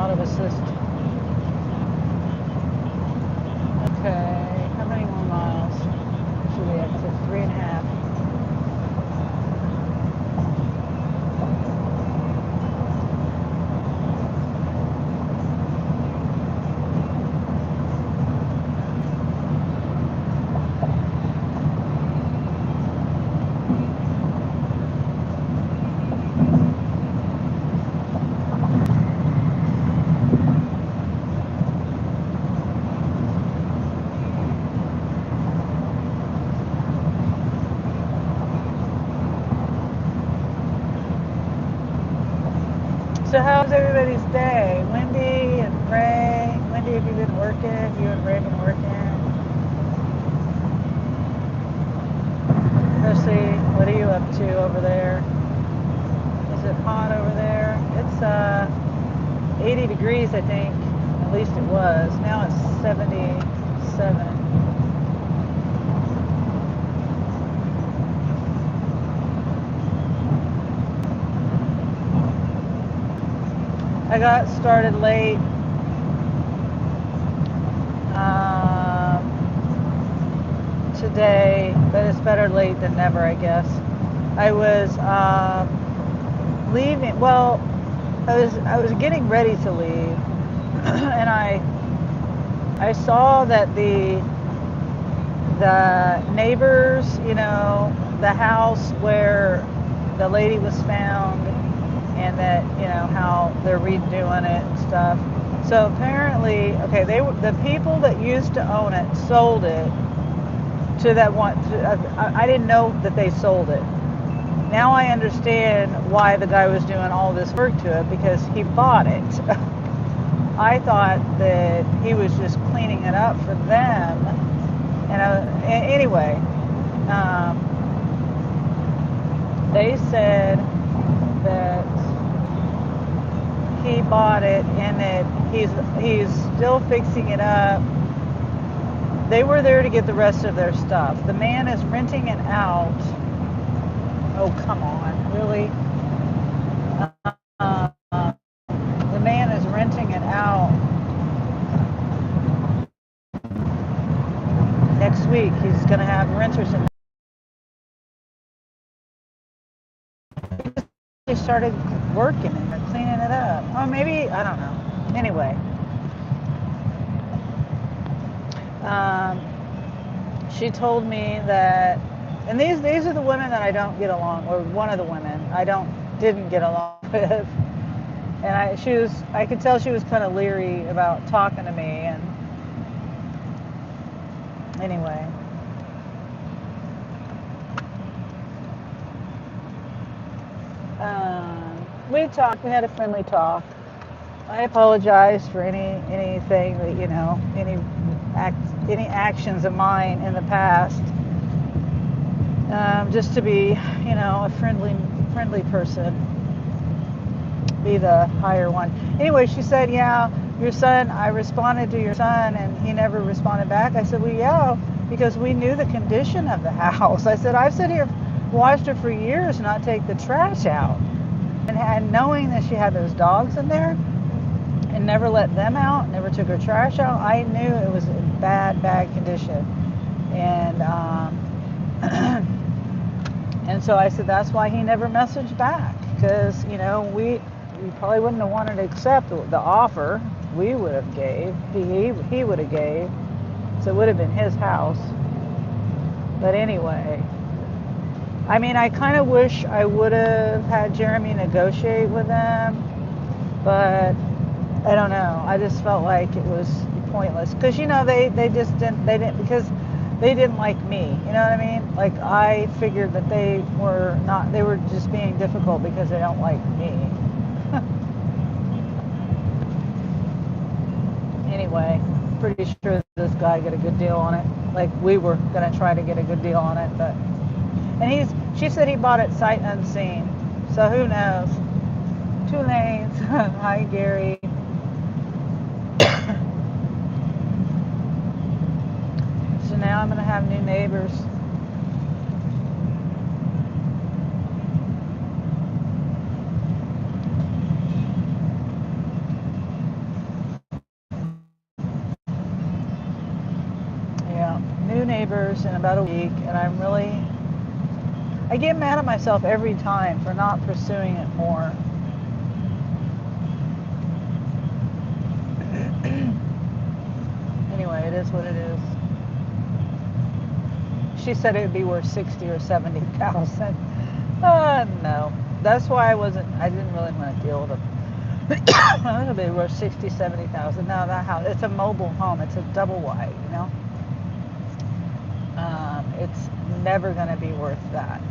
Auto assist. Okay, how many more miles should we have? 3.5. So how's everybody's day? Wendy and Ray. Wendy, have you been working? You and Ray been working? Chrissy, what are you up to over there? Is it hot over there? It's 80 degrees, I think. At least it was. Now it's 77. I got started late. Today, but it's better late than never, I guess. I was leaving. Well, I was getting ready to leave, and I I saw that the neighbors, you know, the house where the lady was found, and that, you know, how they're redoing it and stuff. So apparently, okay, the people that used to own it sold it to that one. I didn't know that they sold it. Now I understand why the guy was doing all this work to it, because he bought it. I thought that he was just cleaning it up for them. And anyway, they said that he bought it and that he's still fixing it up. They were there to get the rest of their stuff. The man is renting it out. Oh, come on, really? The man is renting it out next week. He's going to have renters in. They started working and they're cleaning it up. Oh, maybe, I don't know. Anyway, she told me that, and these are the women that I don't get along, or one of the women I didn't get along with, and I could tell she was kind of leery about talking to me, and anyway. We talked. We had a friendly talk. I apologize for anything that, you know, any actions of mine in the past. Just to be, you know, a friendly person, be the higher one. Anyway, she said, "Yeah, your son." I responded to your son, and he never responded back. I said, "Well, yeah, because we knew the condition of the house." I said, "I've sat here, watched her for years not take the trash out, and knowing that she had those dogs in there, and never let them out, never took her trash out. I knew it was in bad condition." And and so I said, that's why he never messaged back, because, you know, we probably wouldn't have wanted to accept the offer we would have gave, he would have gave, so it would have been his house. But anyway, I mean, I kind of wish I would have had Jeremy negotiate with them, but I don't know. I just felt like it was pointless, because, you know, they didn't because they didn't like me. You know what I mean? Like, I figured that they were just being difficult because they don't like me. Anyway, pretty sure this guy got a good deal on it. Like, we were gonna try to get a good deal on it, but she said he bought it sight unseen. So who knows? 2 lanes. Hi, Gary. So now I'm going to have new neighbors. Yeah, new neighbors in about a week, and I get mad at myself every time for not pursuing it more. Anyway, it is what it is. She said it would be worth 60 or 70,000. No. That's why I didn't really want to deal with it. It'll be worth 60, 70,000. No, that house, it's a mobile home. It's a double wide, you know. It's never going to be worth that.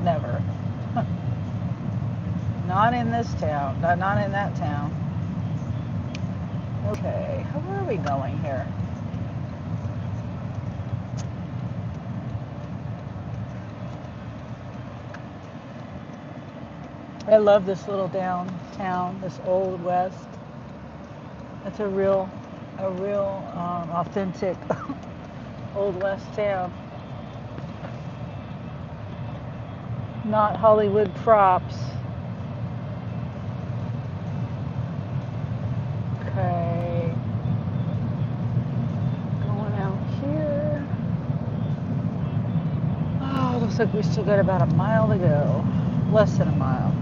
Never. Not in this town. Not in that town. Okay, where are we going here? I love this little downtown, this Old West. It's a real authentic Old West town. Not Hollywood props. Okay. Going out here. Oh, looks like we still got about a mile to go. Less than a mile.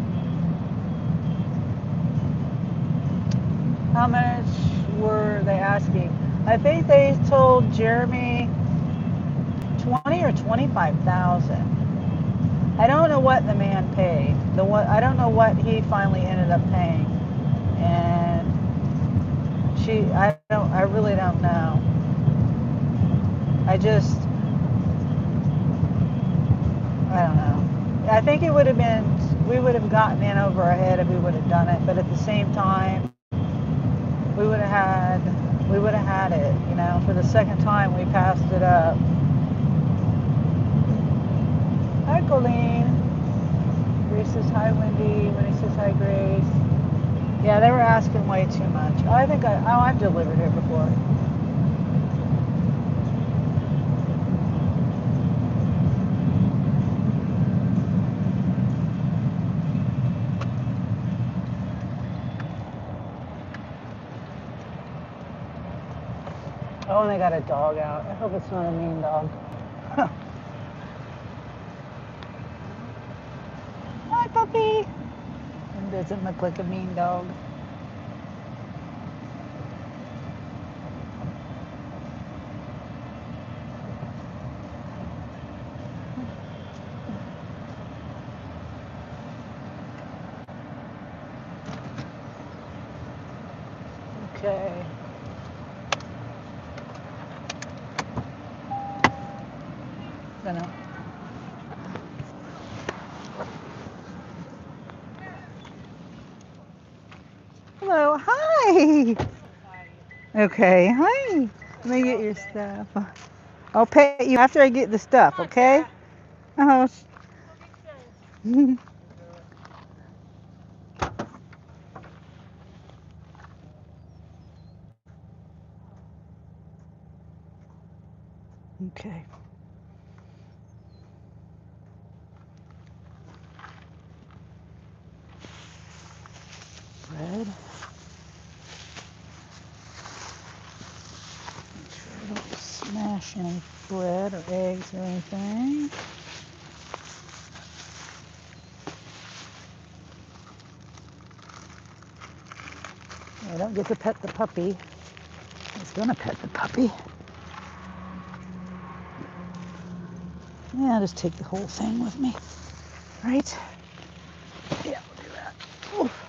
How much were they asking? I think they told Jeremy 20 or 25,000. I don't know what the man paid. I don't know what he finally ended up paying. And I really don't know. I don't know. I think we would have gotten in over our head if we would have done it, but at the same time, we would have had it, you know. For the second time, we passed it up. Hi, Colleen. Grace says hi, Wendy. Wendy says hi, Grace. Yeah, they were asking way too much. I've delivered here before. Oh, and they got a dog out. I hope it's not a mean dog. Hi, puppy. It doesn't look like a mean dog. Okay. Gonna. Hello. Hi. Okay. Hi. Let me get your stuff. I'll pay you after I get the stuff. Okay. Oh. Okay. Bread. Make sure I don't smash any bread or eggs or anything. I don't get to pet the puppy. I was gonna pet the puppy. Yeah, I'll just take the whole thing with me. Right? Yeah, we'll do that. Oof.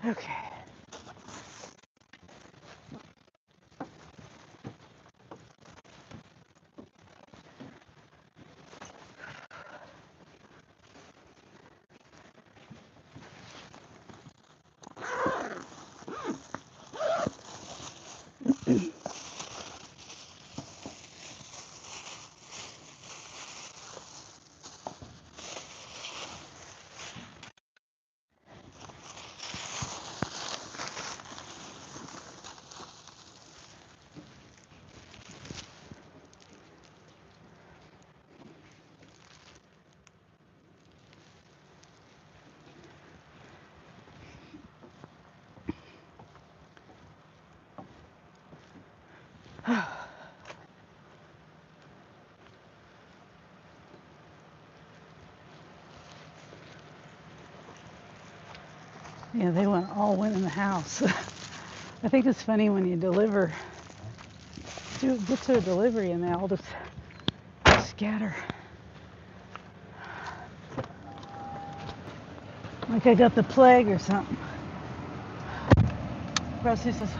Okay. Yeah, they all went in the house. I think it's funny when you get to a delivery and they all just scatter. Like I got the plague or something. Presley says,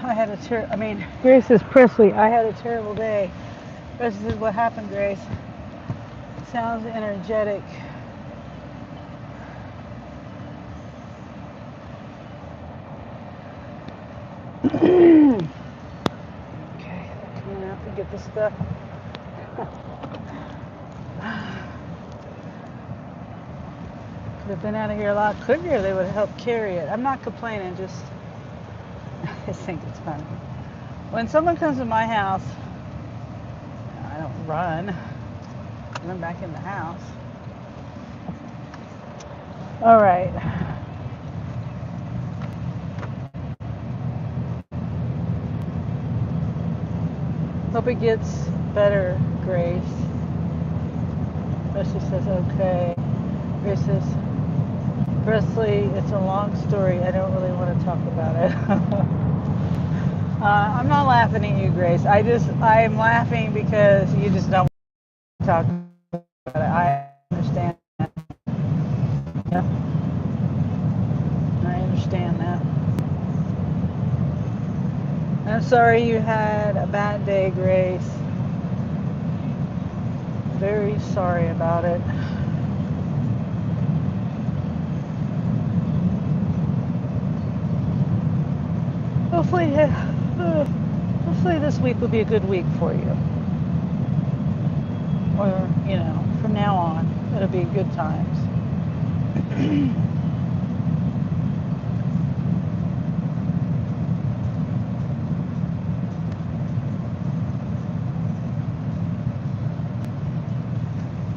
Grace says, Presley, I had a terrible day. Presley says, what happened, Grace? Sounds energetic. Okay, coming out to get the stuff. Could have been out of here a lot quicker. They would have helped carry it. I'm not complaining, just I just think it's funny. When someone comes to my house, I don't run. I'm back in the house. All right. Hope it gets better, Grace. Leslie says, okay. Grace says, Presley, it's a long story. I don't really want to talk about it. I'm not laughing at you, Grace. I'm laughing because you just don't want to talk about it. I understand that. Yeah. I understand that. I'm sorry you had a bad day, Grace. Very sorry about it. Hopefully this week will be a good week for you. Or, from now on, it'll be good times.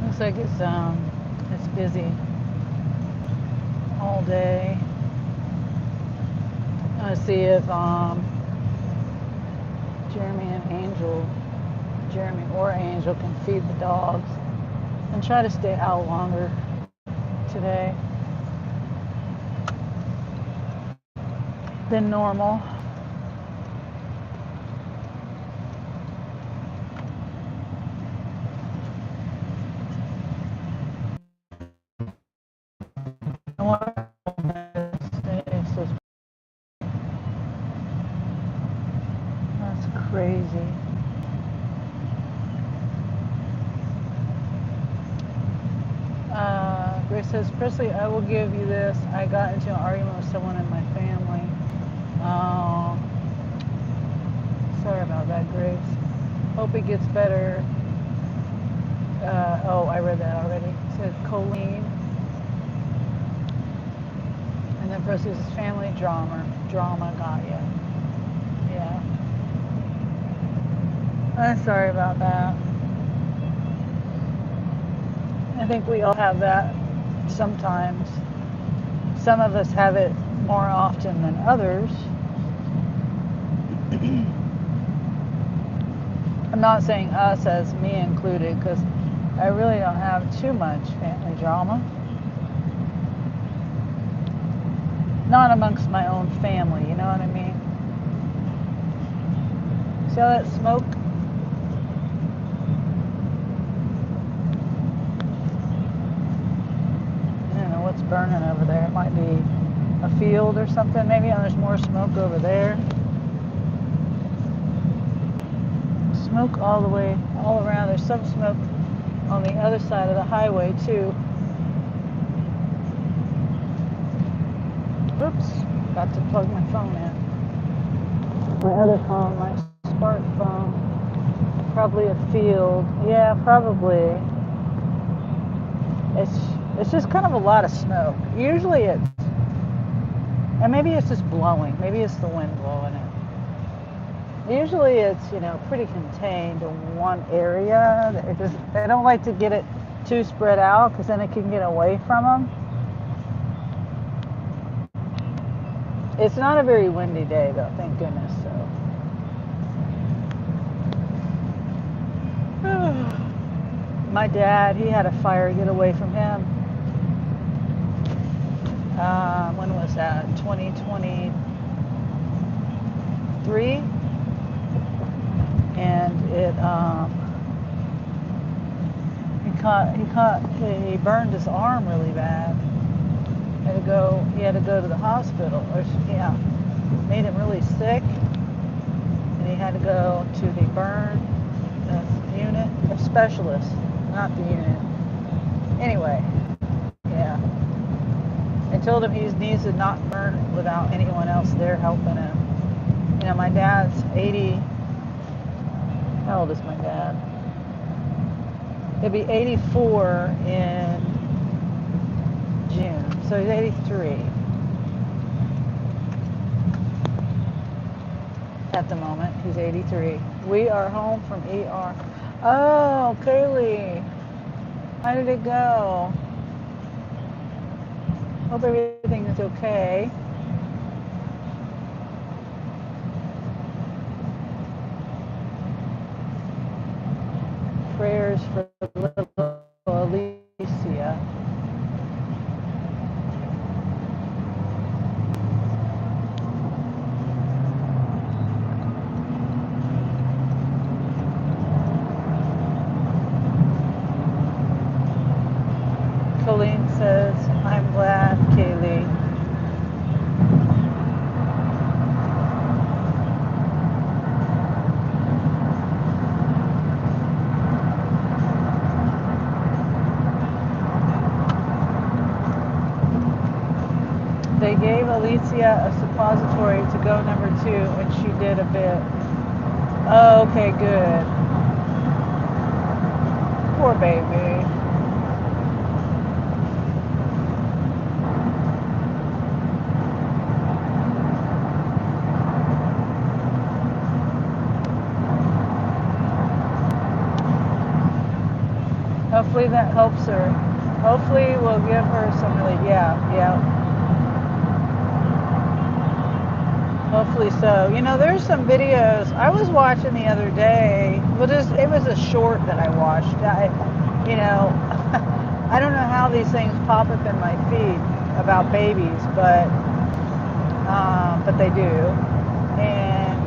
Looks like it's busy all day. I'm gonna see if Jeremy or Angel can feed the dogs and try to stay out longer today than normal. That's crazy. Grace says, Presley, I will give you this. I got into an argument with someone in my family. Oh, sorry about that, Grace. Hope it gets better. I read that already. It said Colleen. And then Presley says, family drama. Got you. Yeah. I'm sorry about that. I think we all have that sometimes. Some of us have it more often than others. I'm not saying us as me included, because I really don't have too much family drama. Not amongst my own family, you know what I mean? See all that smoke? I don't know what's burning over there. It might be a field or something maybe. And there's more smoke over there. Smoke all the way, all around. There's some smoke on the other side of the highway too. Oops, got to plug my phone in. My other phone, my smart phone. Probably a field. Yeah, probably. It's just kind of a lot of smoke. Usually and maybe it's just blowing. Maybe it's the wind blowing it. Usually it's, pretty contained in one area. They don't like to get it too spread out because then it can get away from them. It's not a very windy day though, thank goodness. So, my dad, he had a fire get away from him. When was that? 2023. And he burned his arm really bad. He had to go to the hospital. Made him really sick. And he had to go to the burn unit, a specialist, not the unit. Anyway, yeah. I told him he needs to not burn without anyone else there helping him. know, my dad's 80. How old is my dad? He'll be 84 in June, so he's 83 at the moment. He's 83. We are home from ER. Oh, Kaylee, how did it go? Hope everything is okay. Prayers for little Alicia. Colleen says, I'm glad, Kaylee. They gave Alicia a suppository to go number 2, and she did a bit. Oh, okay, good. Poor baby. Hopefully that helps her. Hopefully we'll give her some relief. Yeah. Hopefully so. You know, there's some videos I was watching the other day. Well, it was a short that I watched. You know, I don't know how these things pop up in my feed about babies, but they do. And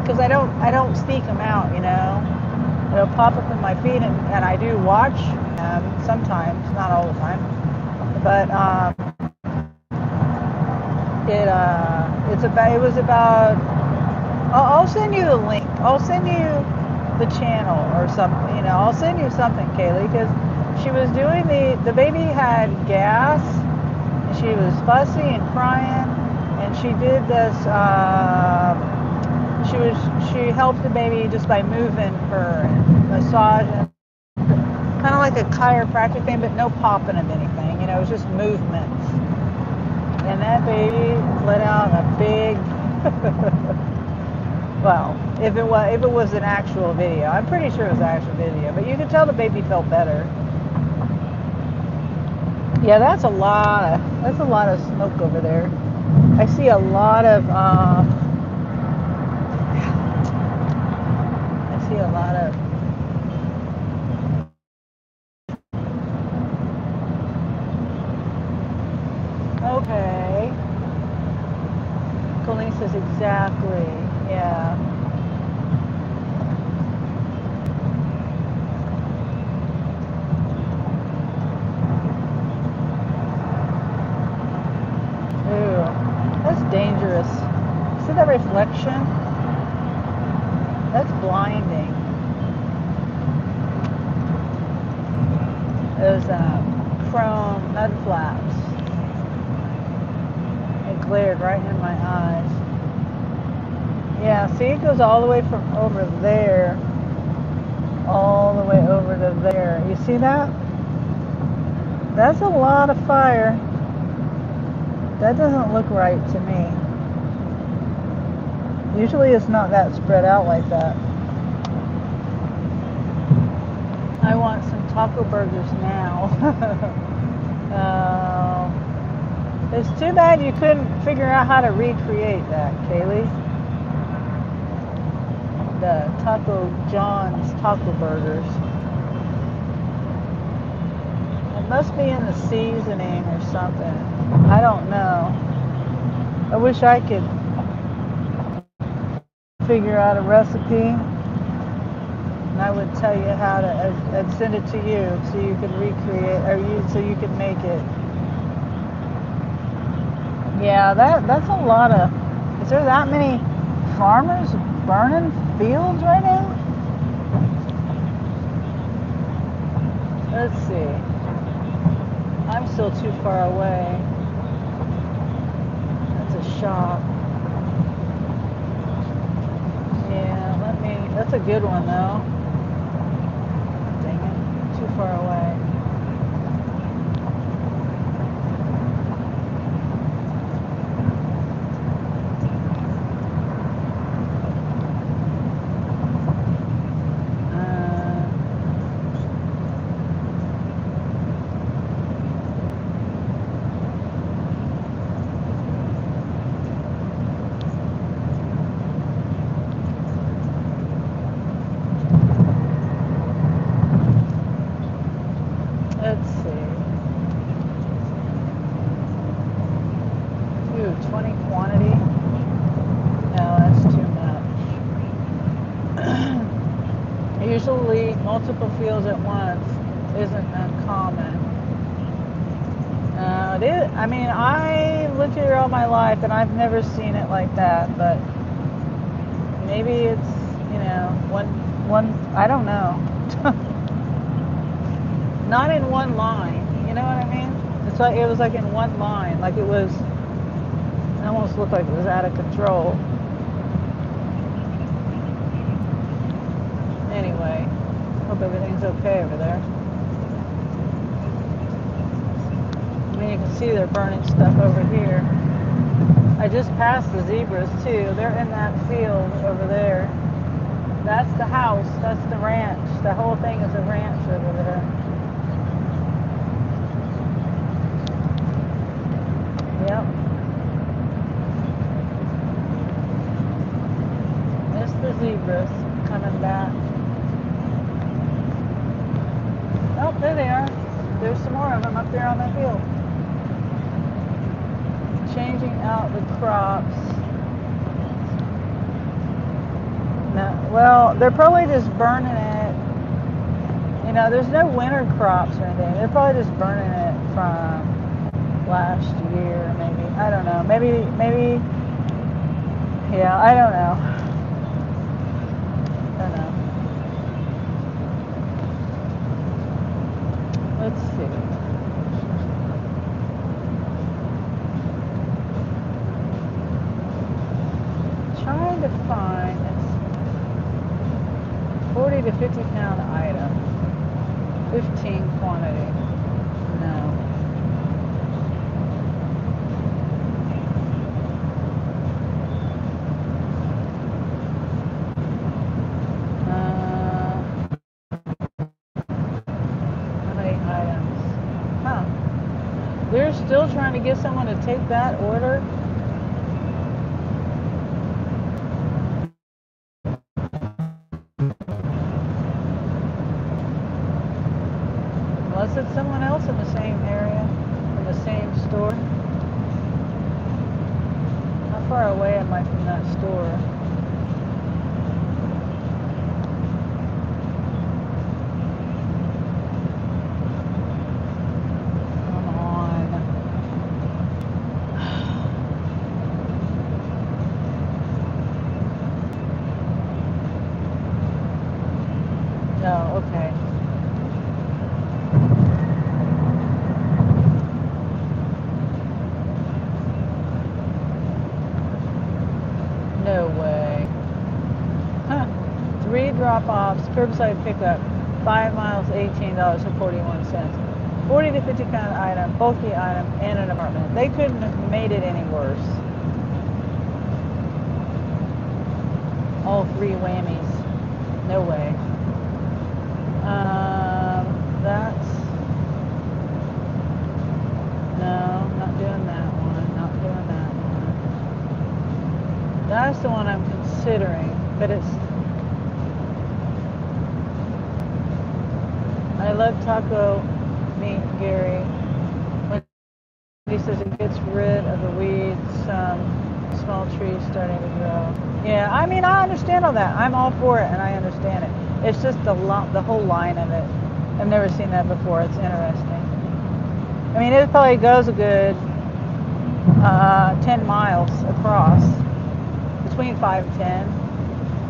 because I don't seek them out, you know. It'll pop up in my feed, and I do watch them sometimes, not all the time. But it was about. I'll send you the link. I'll send you the channel or something. You know, I'll send you something, Kaylee, because she was doing the baby had gas, and she was fussy and crying, and she did this. She helped the baby just by moving her and massaging, kind of like a chiropractic thing, but no popping of anything. You know, it was just movements. And that baby let out a big. Well, if it was an actual video, I'm pretty sure it was an actual video, but you could tell the baby felt better. Yeah, that's a lot of smoke over there. I see a lot of. Okay. Colleen says exactly. Yeah. Ooh, that's dangerous. See that reflection? That's blinding. Those chrome mud flaps. It glared right in my eyes. Yeah, see, it goes all the way from over there, all the way over to there. You see that? That's a lot of fire. That doesn't look right to me. Usually it's not that spread out like that. I want some taco burgers now. It's too bad you couldn't figure out how to recreate that, Kaylee. The Taco John's taco burgers. It must be in the seasoning or something. I don't know. I wish I could figure out a recipe, and I would tell you how to. I'd send it to you so you can recreate, so you can make it. Yeah, that's a lot of. Is there that many farmers burning fields right now? Let's see. I'm still too far away. That's a shop. That's a good one though. Dang it, too far away. Let's see. Ooh, 20 quantity? No, that's too much. Usually multiple fields at once isn't uncommon. It is, I mean, I lived here all my life and I've never seen it like that, but maybe it's, you know, I don't know. Not in one line, you know what I mean? It's like, it was like in one line, like it almost looked like it was out of control. Anyway, hope everything's okay over there. I mean, you can see they're burning stuff over here. I just passed the zebras too. They're in that field over there. That's the house. That's the ranch. The whole thing is a ranch over there. Yep. Missed the zebras coming back. Oh, there they are. There's some more of them up there on that hill. Changing out the crops. No, well, they're probably just burning it. You know, there's no winter crops or anything. They're probably just burning it from last year, maybe. I don't know. Maybe, yeah, I don't know. I don't know. Let's see. Trying to find this 40 to 50 pound item. 15 quantity. No. How many items? Huh. They're still trying to get someone to take that order? Unless it's someone else in the same area, in the same store. How far away am I from that store? Come on. Oh, okay. No way. Huh. 3 drop-offs, curbside pickup, 5 miles, $18 and 41 cents. 40 to 50 pound item, bulky item, and an apartment. They couldn't have made it any worse. All 3 whammies. No way. That's... No, not doing that one. Not doing that one. That's the one I'm considering, but it's... I love taco meat, Gary. When he says it gets rid of the weeds, some small trees starting to grow. Yeah, I mean, I understand all that. I'm all for it, and I understand it. It's just the whole line of it. I've never seen that before. It's interesting. I mean, it probably goes a good 10 miles across. Between 5 and 10,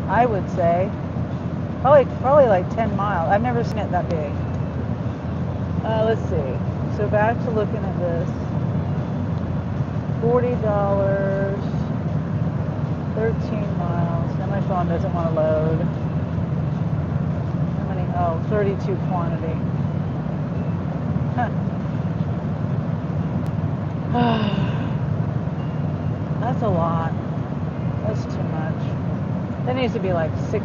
I would say. Probably like 10 miles. I've never seen it that big. Let's see. So back to looking at this. $40, 13 miles. Now my phone doesn't want to load. 32 quantity. That's a lot. That's too much. That needs to be like $60.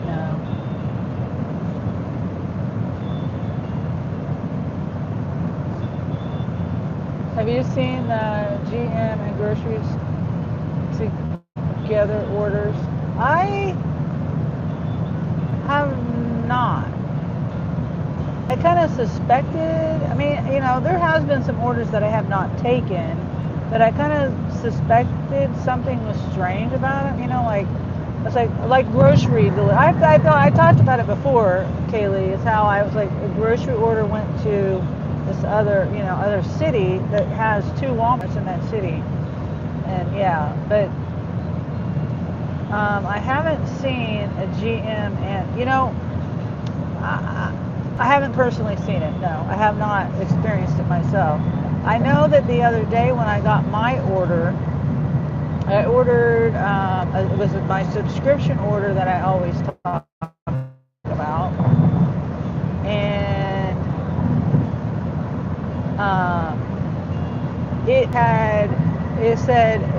No. Have you seen the GM and groceries together orders? I have not. I kind of suspected, I mean, you know, there has been some orders that I have not taken, but I kind of suspected something was strange about it, you know, like, it's like grocery delivery. I talked about it before, Kaylee, is how I was like, a grocery order went to this other, you know, other city that has 2 Walmarts in that city. And yeah, but I haven't seen a GM and, you know, I haven't personally seen it. No, I have not experienced it myself. I know that the other day when I got my order, I ordered, it was my subscription order that I always talk about. And it said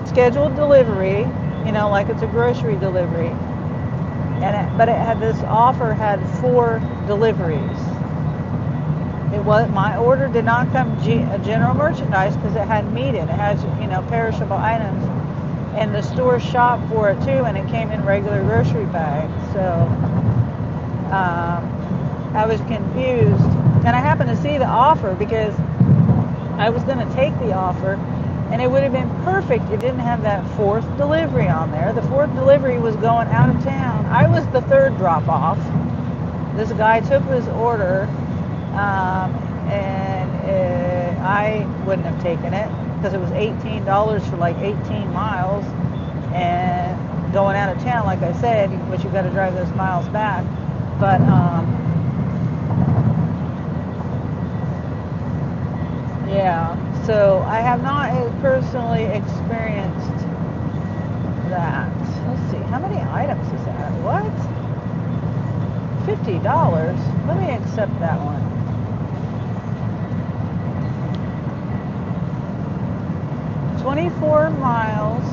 scheduled delivery, you know, like it's a grocery delivery. But it had this offer had 4 deliveries. It was, my order did not come general merchandise because it had meat in it. It has, you know, perishable items, and the store shopped for it too, and it came in regular grocery bags. So I was confused, and I happened to see the offer because I was going to take the offer, and it would have been perfect. It didn't have that 4th delivery on there. The 4th delivery was going out of town. I was the 3rd drop off. This guy took this order, and I wouldn't have taken it because it was $18 for like 18 miles, and going out of town, like I said, but you got to drive those miles back. But yeah, so I have not personally experienced that. Let's see, how many items is that? What? $50. Let me accept that one. $24 miles,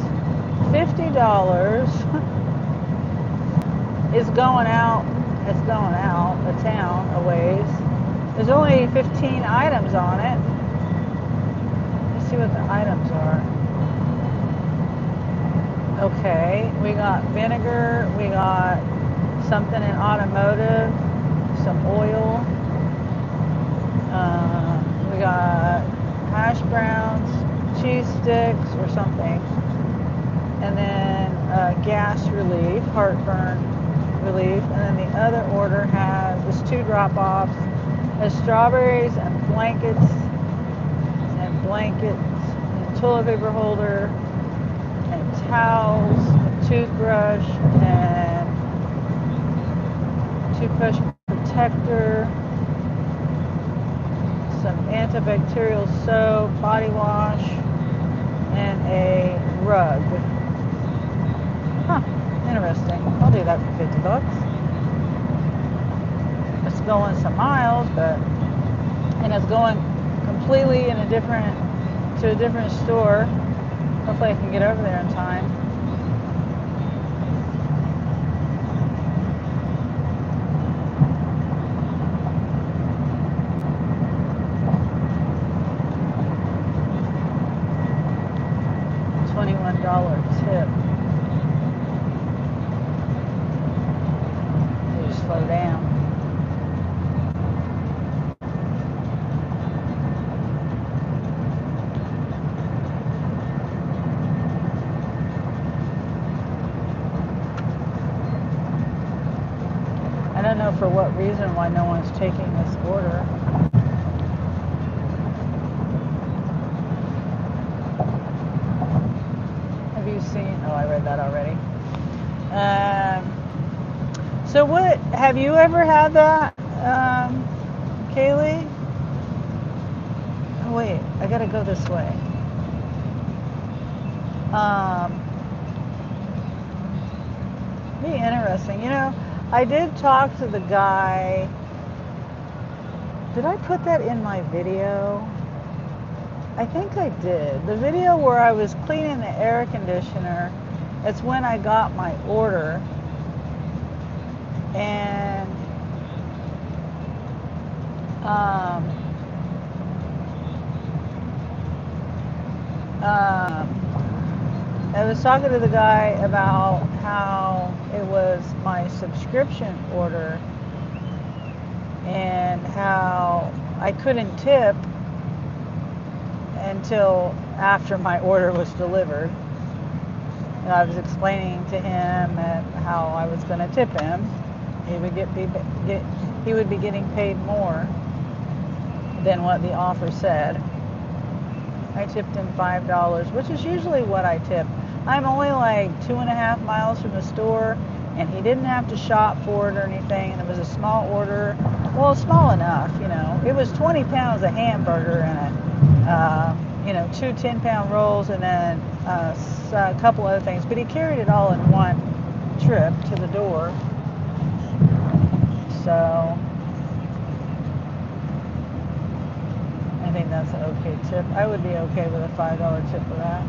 $50 is going out. It's going out of town a ways. There's only 15 items on it. Let's see what the items are. Okay, we got vinegar, we got something in automotive, some oil, we got hash browns, cheese sticks or something, and then gas relief, heartburn relief, and then the other order has, there's 2 drop-offs, has strawberries and blankets, and toilet paper holder, and towels, and toothbrush, and toothbrush protector, some antibacterial soap, body wash, and a rug. Huh, interesting. I'll do that for $50. It's going some miles, but, and it's going completely in a different store. Hopefully I can get over there in time. $21 tip. You slow down. I don't know for what reason why no one's taking this order. Have you seen? Oh, I read that already. So what, have you ever had that, Kaylee? wait, I gotta go this way. Be interesting. You know, I did talk to the guy. Did I put that in my video? I think I did. The video where I was cleaning the air conditioner, it's when I got my order. And I was talking to the guy about how it was my subscription order and how I couldn't tip until after my order was delivered. And I was explaining to him how I was going to tip him. He would he would be getting paid more than what the offer said. I tipped him $5, which is usually what I tip. I'm only like 2.5 miles from the store, and he didn't have to shop for it or anything, and it was a small order. Well, small enough, you know. It was 20 pounds of hamburger and you know, 2 10-pound rolls, and then a couple other things. But he carried it all in one trip to the door. So I think that's an okay tip. I would be okay with a $5 tip for that.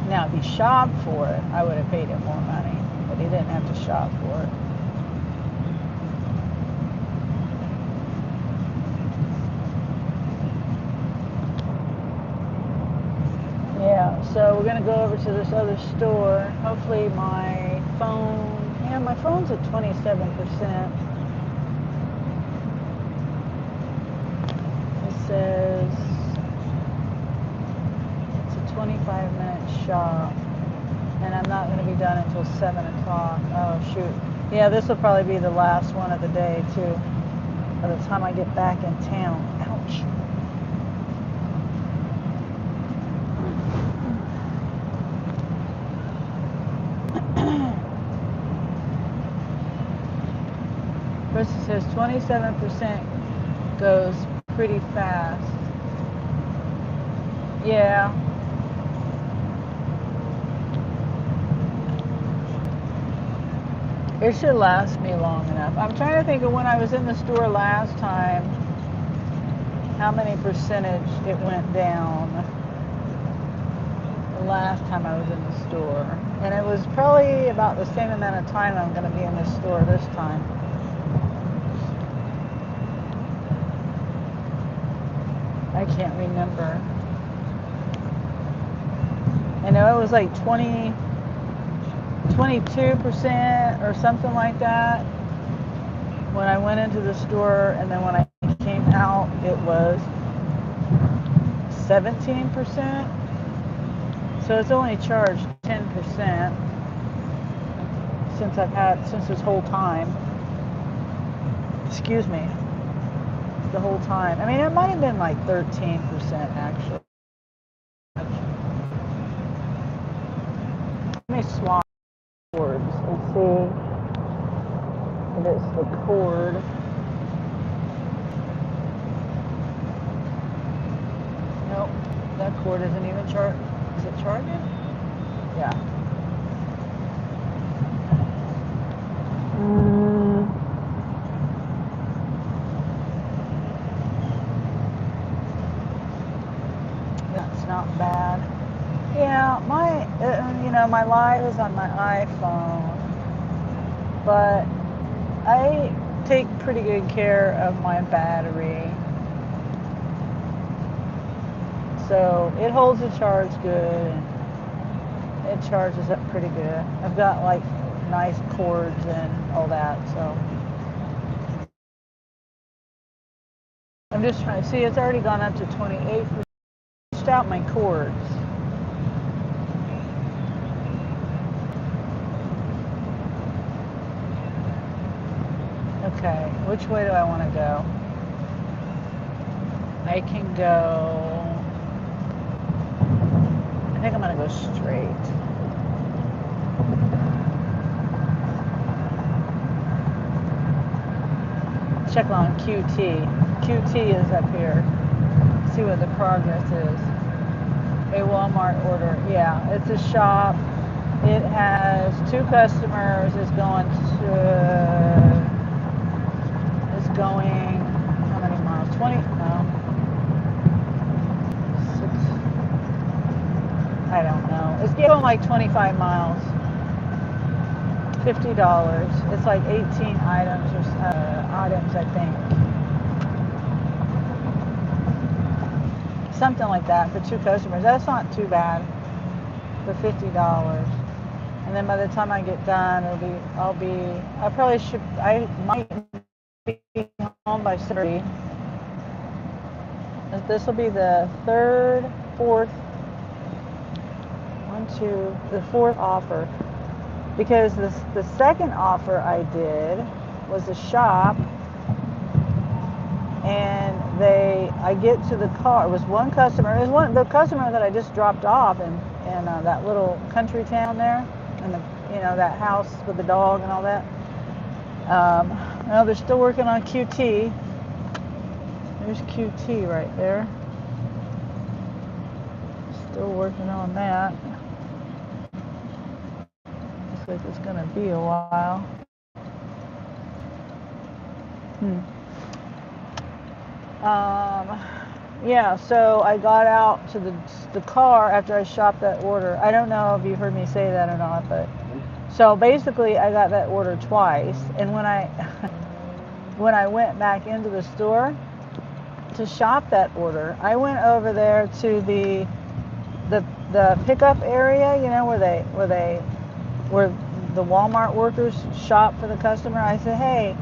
Now, if he shopped for it, I would have paid him more money, but he didn't have to shop for it. Yeah, so we're going to go over to this other store. Hopefully my phone, yeah, my phone's at 27%. It says it's a 25-minute shop, and I'm not going to be done until 7 o'clock. Oh, shoot. Yeah, this will probably be the last one of the day, too, by the time I get back in town. Ouch. First it says 27% goes pretty fast. Yeah. It should last me long enough. I'm trying to think of when I was in the store last time, how many percentage it went down the last time I was in the store. And it was probably about the same amount of time I'm going to be in the store this time. I can't remember. I know it was like 22% or something like that when I went into the store, and then when I came out it was 17%. So it's only charged 10% since this whole time. Excuse me. The whole time. I mean, it might have been like 13% actually. Let me swap cords and see if it's the cord. Nope, that cord isn't even charged. Is it charging? Yeah. That's not bad. Yeah, my live is on my iPhone, but I take pretty good care of my battery. So it holds the charge good, and it charges up pretty good. I've got like nice cords and all that, so I'm just trying to see. It's already gone up to 28%. Switched out my cords. Okay, which way do I want to go? I can go, I think I'm going to go straight. check on QT. QT is up here. See what the progress is. A Walmart order. Yeah, it's a shop. It has 2 customers. It's going how many miles? 20? No. 6. I don't know. It's going like 25 miles. $50. It's like 18 items or items, I think. Something like that for 2 customers. That's not too bad for $50. And then by the time I get done, I might be home by 3. This will be the 3rd, 4th, the 4th offer. Because the 2nd offer I did was a shop, and I get to the car. It was one customer. It was the customer that I just dropped off in that little country town there, and that house with the dog and all that. Well, they're still working on QT. There's QT right there. Still working on that. Looks like it's gonna be a while. Yeah, so I got out to the car after I shopped that order. I don't know if you heard me say that or not, but so basically I got that order twice, and when I went back into the store to shop that order, I went over there to the pickup area, where the Walmart workers shop for the customer. I said, "Hey,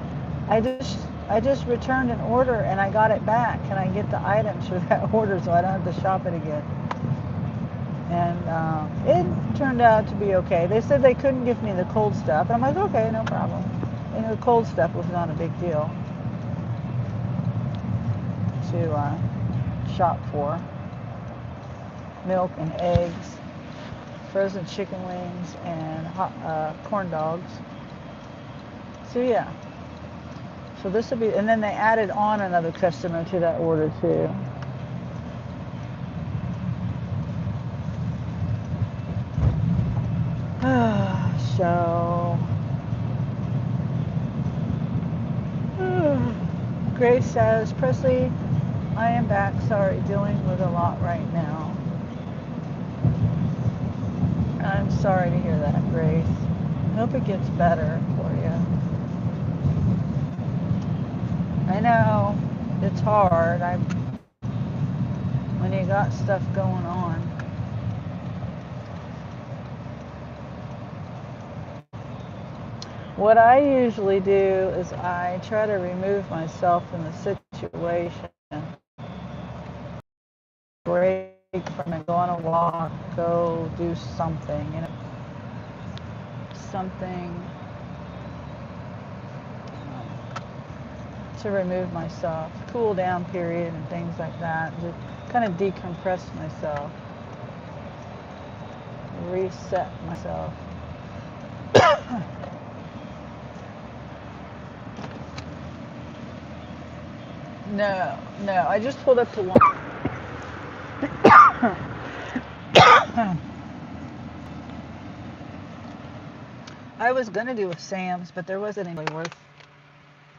I just returned an order and I got it back. Can I get the items for that order so I don't have to shop it again?" And it turned out to be okay. They said they couldn't give me the cold stuff. And I'm like, okay, no problem. The cold stuff was not a big deal to shop for. Milk and eggs, frozen chicken wings, and corn dogs. So yeah. So this will be, and then they added on another customer to that order too. So, Grace says, Presley, I am back. Sorry, dealing with a lot right now. I'm sorry to hear that, Grace. I hope it gets better for you. I know it's hard. When you got stuff going on. What I usually do is I try to remove myself from the situation. Break from it, go on a walk, go do something, something to remove myself, cool down period and things like that, just kind of decompress myself, reset myself. No, I just pulled up to one. I was gonna do a Sam's, but there wasn't any worth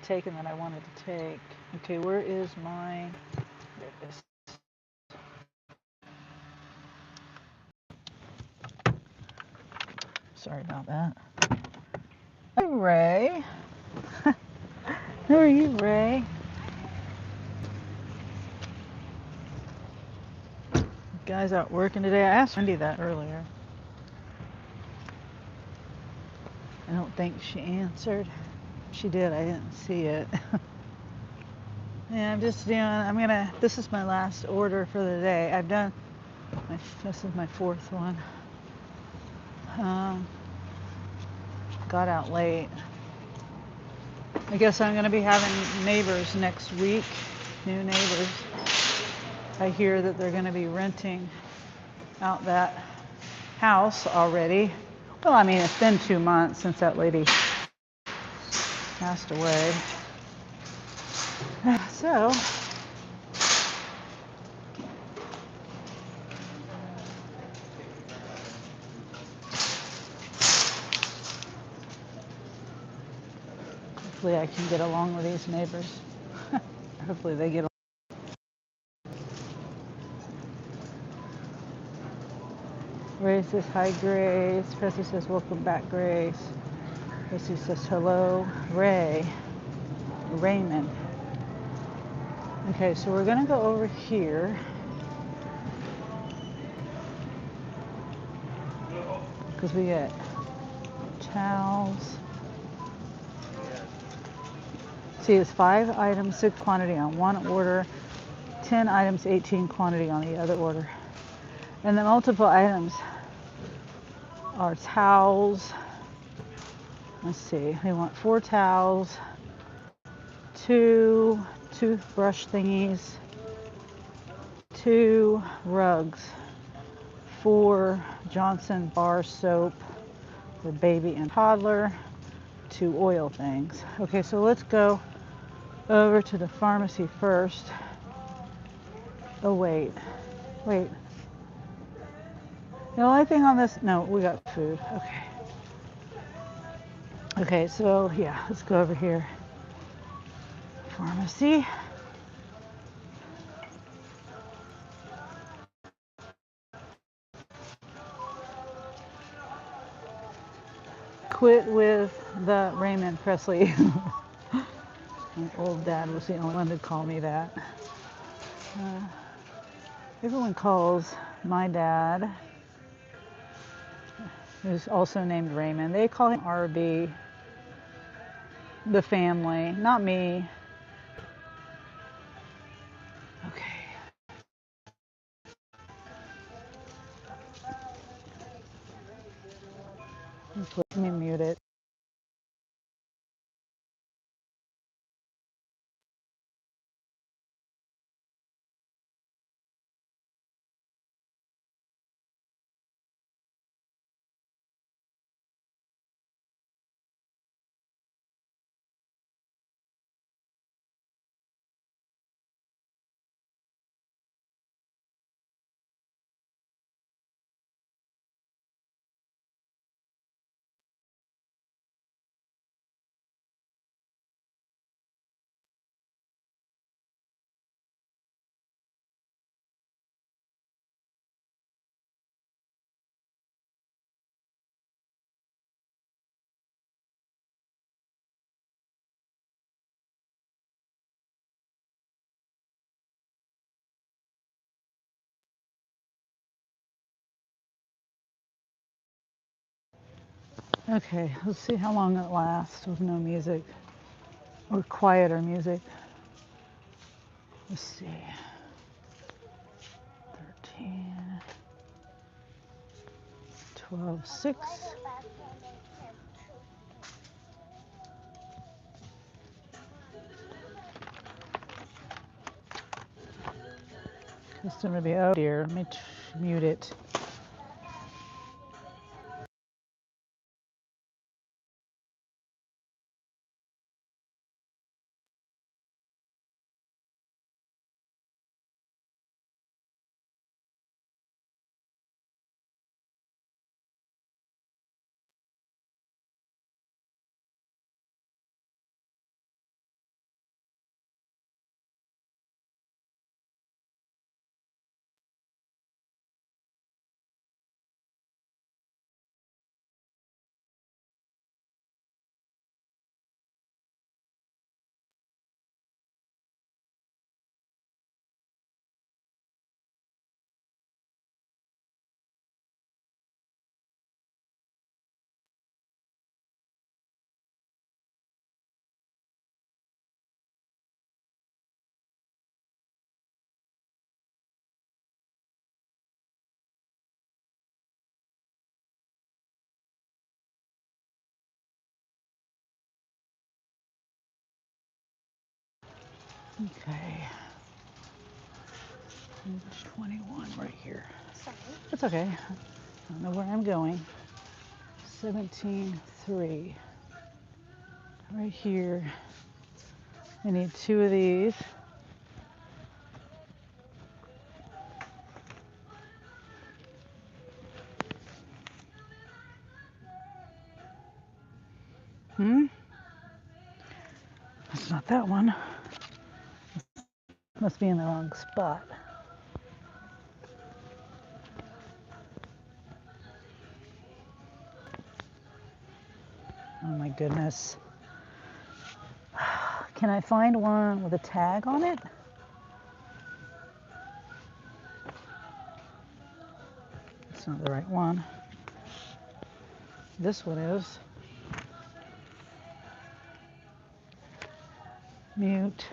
taking that I wanted to take. Okay, where is my? There it is. Sorry about that. Hi, Ray. Who are you, Ray? Guys out working today. I asked Wendy that earlier. I don't think she answered. She did. I didn't see it. Yeah, I'm just doing. This is my last order for the day. This is my 4th one. Got out late. I guess I'm going to be having neighbors next week. New neighbors. I hear that they're going to be renting out that house already. Well, it's been 2 months since that lady passed away. So, hopefully I can get along with these neighbors. Hopefully they get along. Ray says, hi, Grace. Presley says, welcome back, Grace. Presley says, hello, Ray. Raymond. Okay, so we're gonna go over here. Because we get towels. See, it's 5 items, 6 quantity on one order, 10 items, 18 quantity on the other order. And the multiple items are towels. Let's see, they want 4 towels, 2 toothbrush thingies, 2 rugs, 4 Johnson bar soap for baby and toddler, 2 oil things. Okay, so let's go over to the pharmacy first. Oh, wait. The only thing on this, no, we got food. Okay. Okay, so yeah, let's go over here. Pharmacy. Quit with the Raymond Presley. My old dad was the only one to call me that. Everyone calls my dad, who's also named Raymond. They call him RB, the family, not me. Okay. Let me mute it. Okay, let's see how long it lasts with no music or quieter music. Let's see. 13, 12, 6. Customer be, oh dear, let me mute it. Okay. 21 right here. Sorry. It's okay. I don't know where I'm going. 17.3. Right here. I need 2 of these. It's not that one. Must be in the wrong spot. Oh my goodness. Can I find one with a tag on it? It's not the right one. This one is. Mute.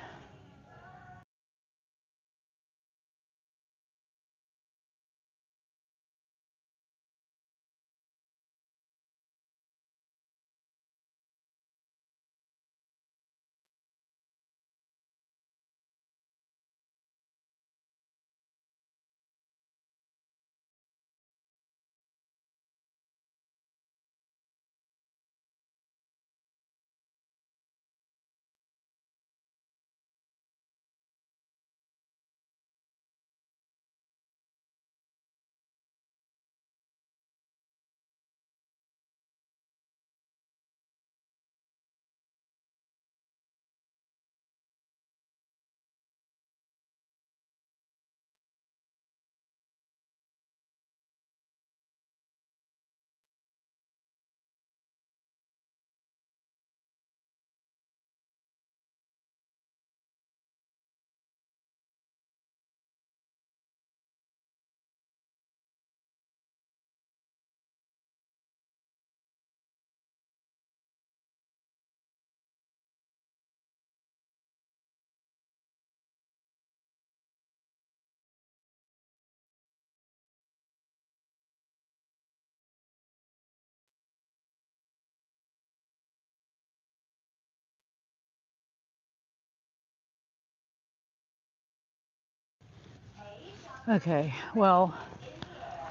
Okay, well,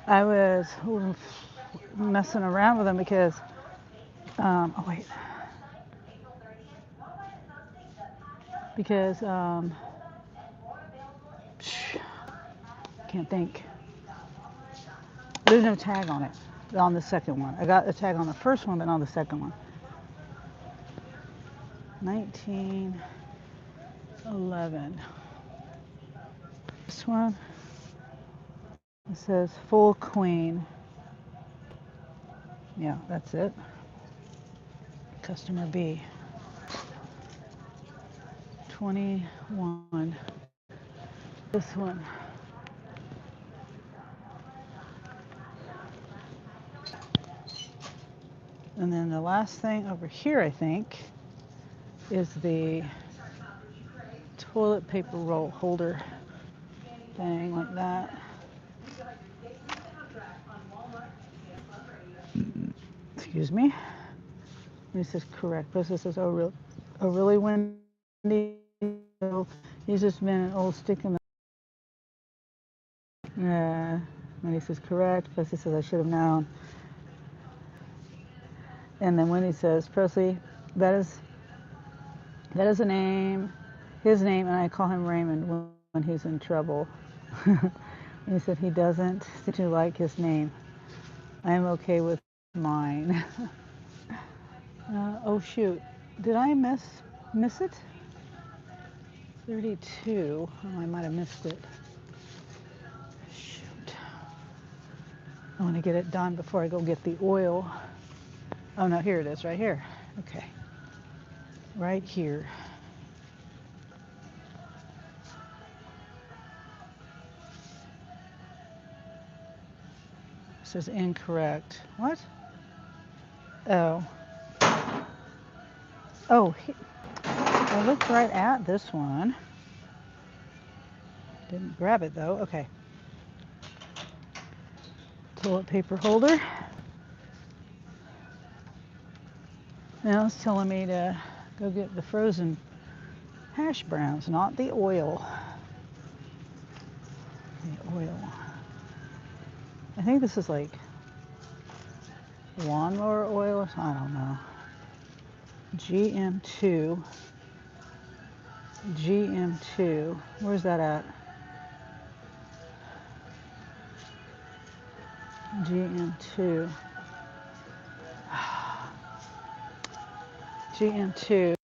I was messing around with them because, oh wait, because, can't think. There's no tag on it, on the second one. I got a tag on the first one, but not on the second one. 1911. This one, it says full queen. Yeah, that's it. Customer B. 21. This one. And then the last thing over here, I think, is the toilet paper roll holder thing like that. Excuse me. This is correct. This says, oh, really, Wendy? He's just been an old stick in the. Wendy says, correct. Presley says, I should have known. And then Wendy says, Presley, that is a name, his name, and I call him Raymond when he's in trouble. And he said he doesn't seem to like his name. I am okay with mine. Oh shoot, did I miss it? 32. Oh, I might have missed it. Shoot. I want to get it done before I go get the oil. Oh no, here it is, right here. Okay. Right here. It says incorrect. What? Oh. Oh, I looked right at this one. Didn't grab it though. Okay. Toilet paper holder. Now it's telling me to go get the frozen hash browns, not the oil. The oil. I think this is like lawnmower oil. I don't know. GM2. GM2. Where's that at? GM2. GM2.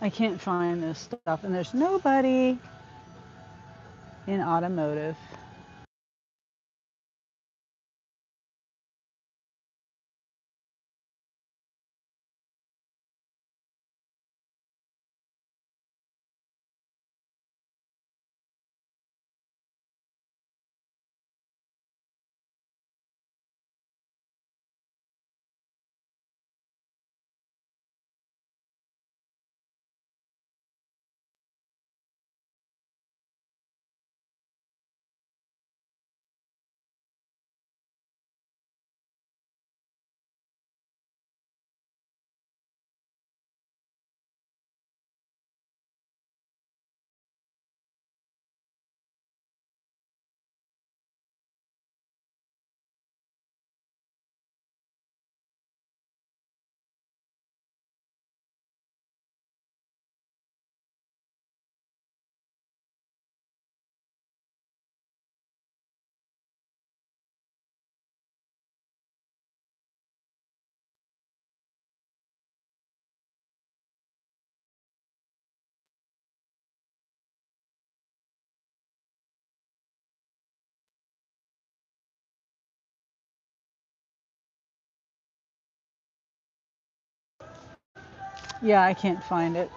I can't find this stuff, and there's nobody in automotive. Yeah, I can't find it.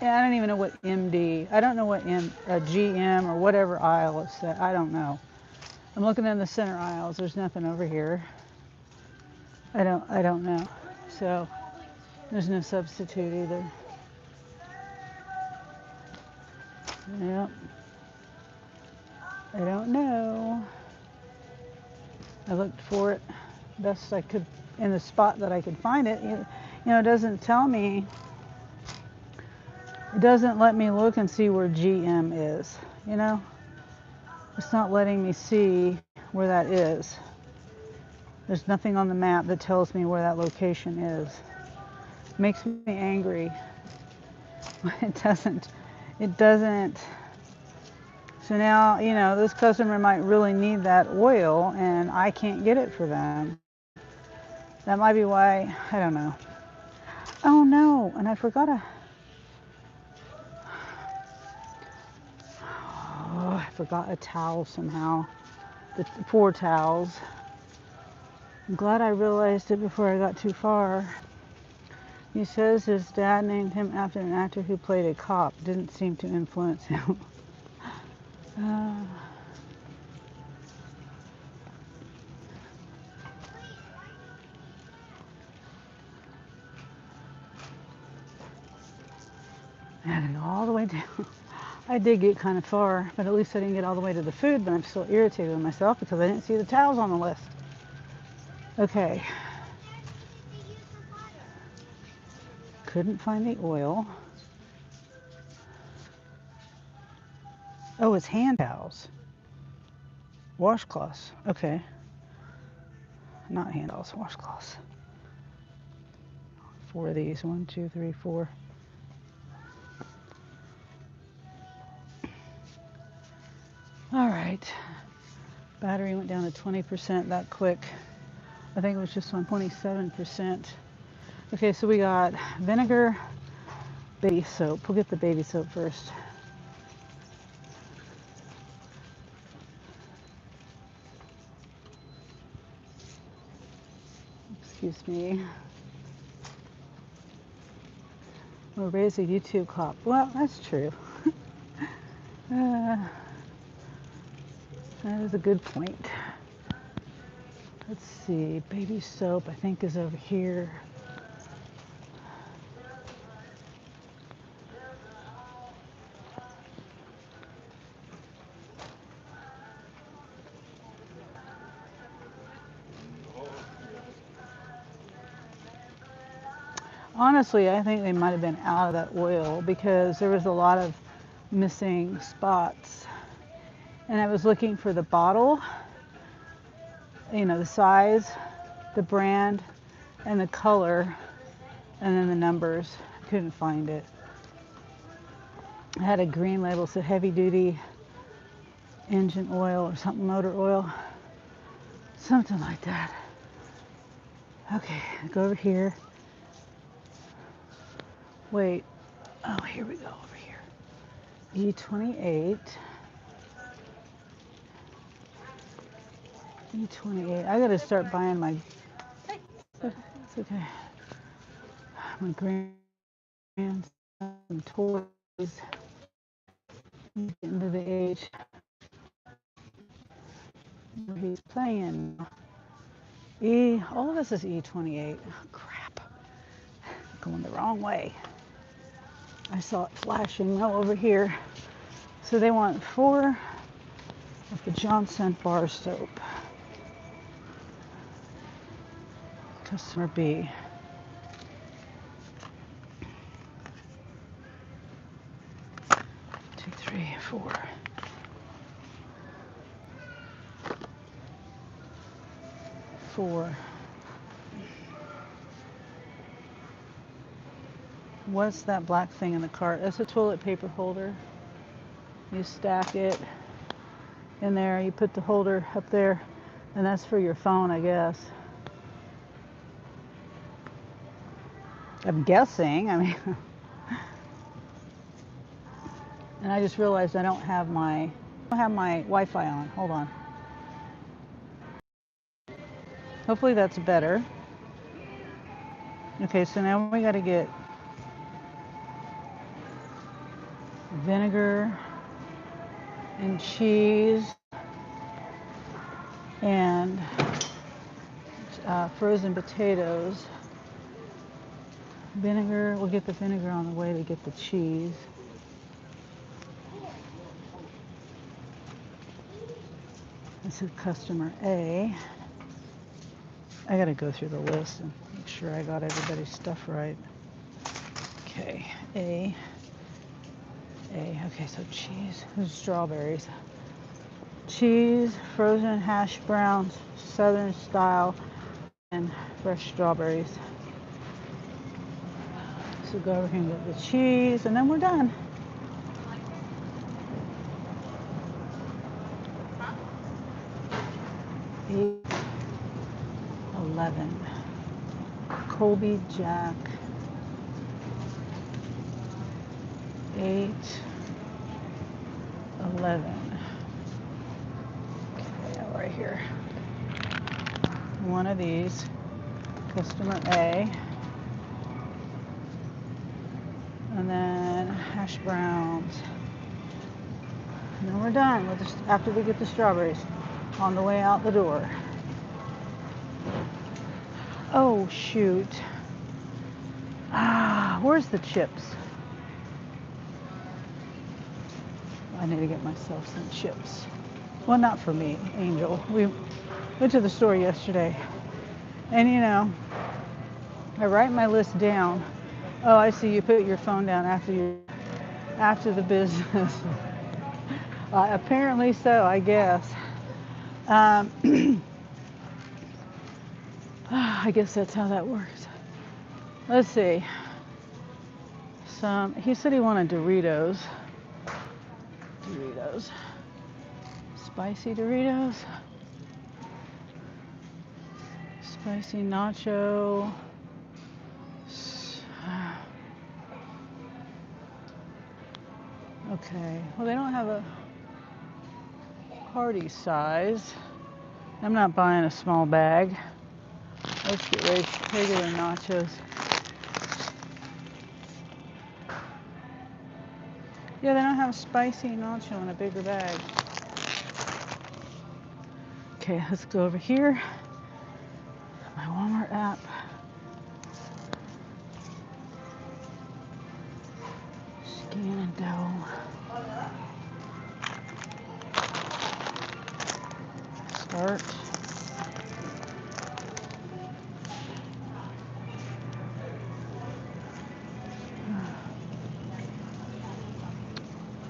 Yeah, I don't even know what MD. I don't know what GM or whatever aisle it's at. I don't know. I'm looking in the center aisles. There's nothing over here. I don't know. So there's no substitute either. Yep. I don't know. I looked for it best I could in the spot that I could find it. You know, it doesn't tell me. It doesn't let me look and see where GM is. You know, it's not letting me see where that is. There's nothing on the map that tells me where that location is. It makes me angry. It doesn't. It doesn't. So now, you know, this customer might really need that oil and I can't get it for them. That might be why, I don't know. Oh no, and I forgot I forgot a towel somehow. The 4 towels. I'm glad I realized it before I got too far. He says his dad named him after an actor who played a cop. Didn't seem to influence him. uh, I had to go all the way down. I did get kind of far, but at least I didn't get all the way to the food, but I'm still irritated with myself because I didn't see the towels on the list. Okay. Couldn't find the oil. Oh, it's hand towels. Washcloths. Okay. Not hand towels, washcloths. 4 of these. 1, 2, 3, 4. All right. Battery went down to 20% that quick. I think it was just on 27%. Okay, so we got vinegar, baby soap. We'll get the baby soap first. Excuse me. We'll raise a YouTube cop. Well, that's true. That is a good point. Let's see, baby soap I think is over here. Honestly, I think they might have been out of that oil because there was a lot of missing spots. And I was looking for the bottle, you know, the size, the brand, and the color, and then the numbers. I couldn't find it. I had a green label that said heavy duty engine oil or something, motor oil, something like that. Okay, go over here. Wait, oh, here we go, over here. E28. E28. I gotta start buying my. It's okay. My grandson toys. He's getting to the age where he's playing. All of this is E28. Oh, crap. Going the wrong way. I saw it flashing now over here. So they want 4 of the Johnson bar soap. Customer B. Two, 3, 4. What's that black thing in the cart? That's a toilet paper holder. You stack it in there, you put the holder up there, and that's for your phone, I guess. I'm guessing, I mean. And I just realized I don't have my Wi-Fi on. Hold on. Hopefully that's better. Okay, so now we got to get vinegar and cheese and frozen potatoes. Vinegar, we'll get the vinegar on the way to get the cheese. This is customer A. I gotta go through the list and make sure I got everybody's stuff right. Okay, A. Okay, so cheese, there's strawberries. Cheese, frozen hash browns, southern style, and fresh strawberries. So go over here and get the cheese, and then we're done. Eight, 11. Colby Jack. 8, 11. Okay, right here. One of these. Customer A. And then hash browns. And then we're done with this after we get the strawberries on the way out the door. Oh, shoot. Where's the chips? I need to get myself some chips. Well, not for me, Angel. We went to the store yesterday. And you know, I write my list down. Oh, I see you put your phone down after the business. Apparently so, I guess. I guess that's how that works. Let's see. He said he wanted Doritos. Spicy Doritos. Spicy nacho. Okay, well they don't have a party size. I'm not buying a small bag. Let's get regular nachos. Yeah, they don't have spicy nacho in a bigger bag. Okay, let's go over here. My Walmart app. Scan and go. Start.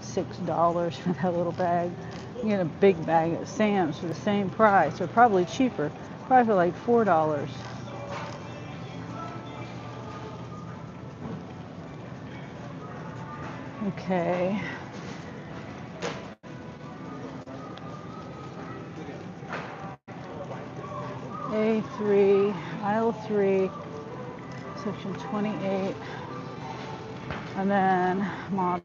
$6 for that little bag. You get a big bag at Sam's for the same price, or probably cheaper. Probably for like $4. Okay. A3, aisle 3, section 28, and then modern.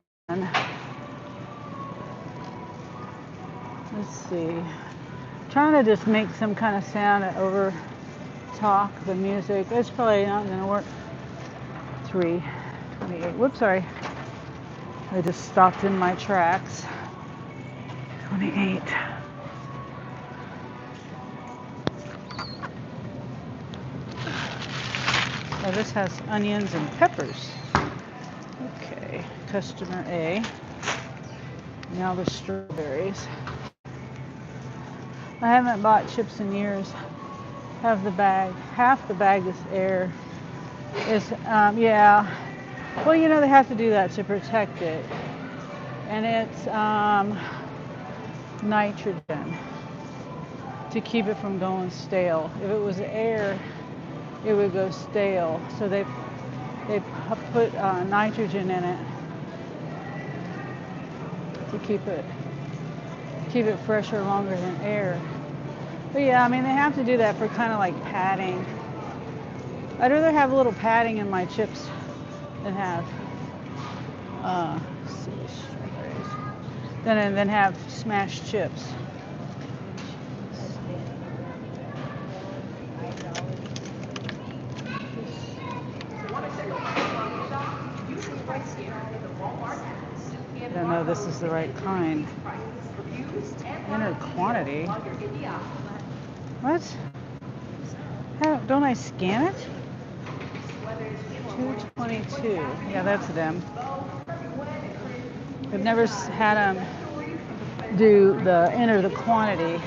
Let's see. Trying to just make some kind of sound that over talk the music. It's probably not going to work. 328. Whoops, sorry. I just stopped in my tracks. 28. Oh, this has onions and peppers. Okay, customer A. Now the strawberries. I haven't bought chips in years. Have the bag. Half the bag is air. Yeah. Well, you know they have to do that to protect it, and it's nitrogen to keep it from going stale. If it was air, it would go stale. So they put nitrogen in it to keep it fresher longer than air. But yeah, I mean they have to do that for kind of like padding. I'd rather have a little padding in my chips than have than have smashed chips. I don't know this is the right kind. Enter quantity. What? Don't I scan it? 222. Yeah, that's them. I've never had them do the enter the quantity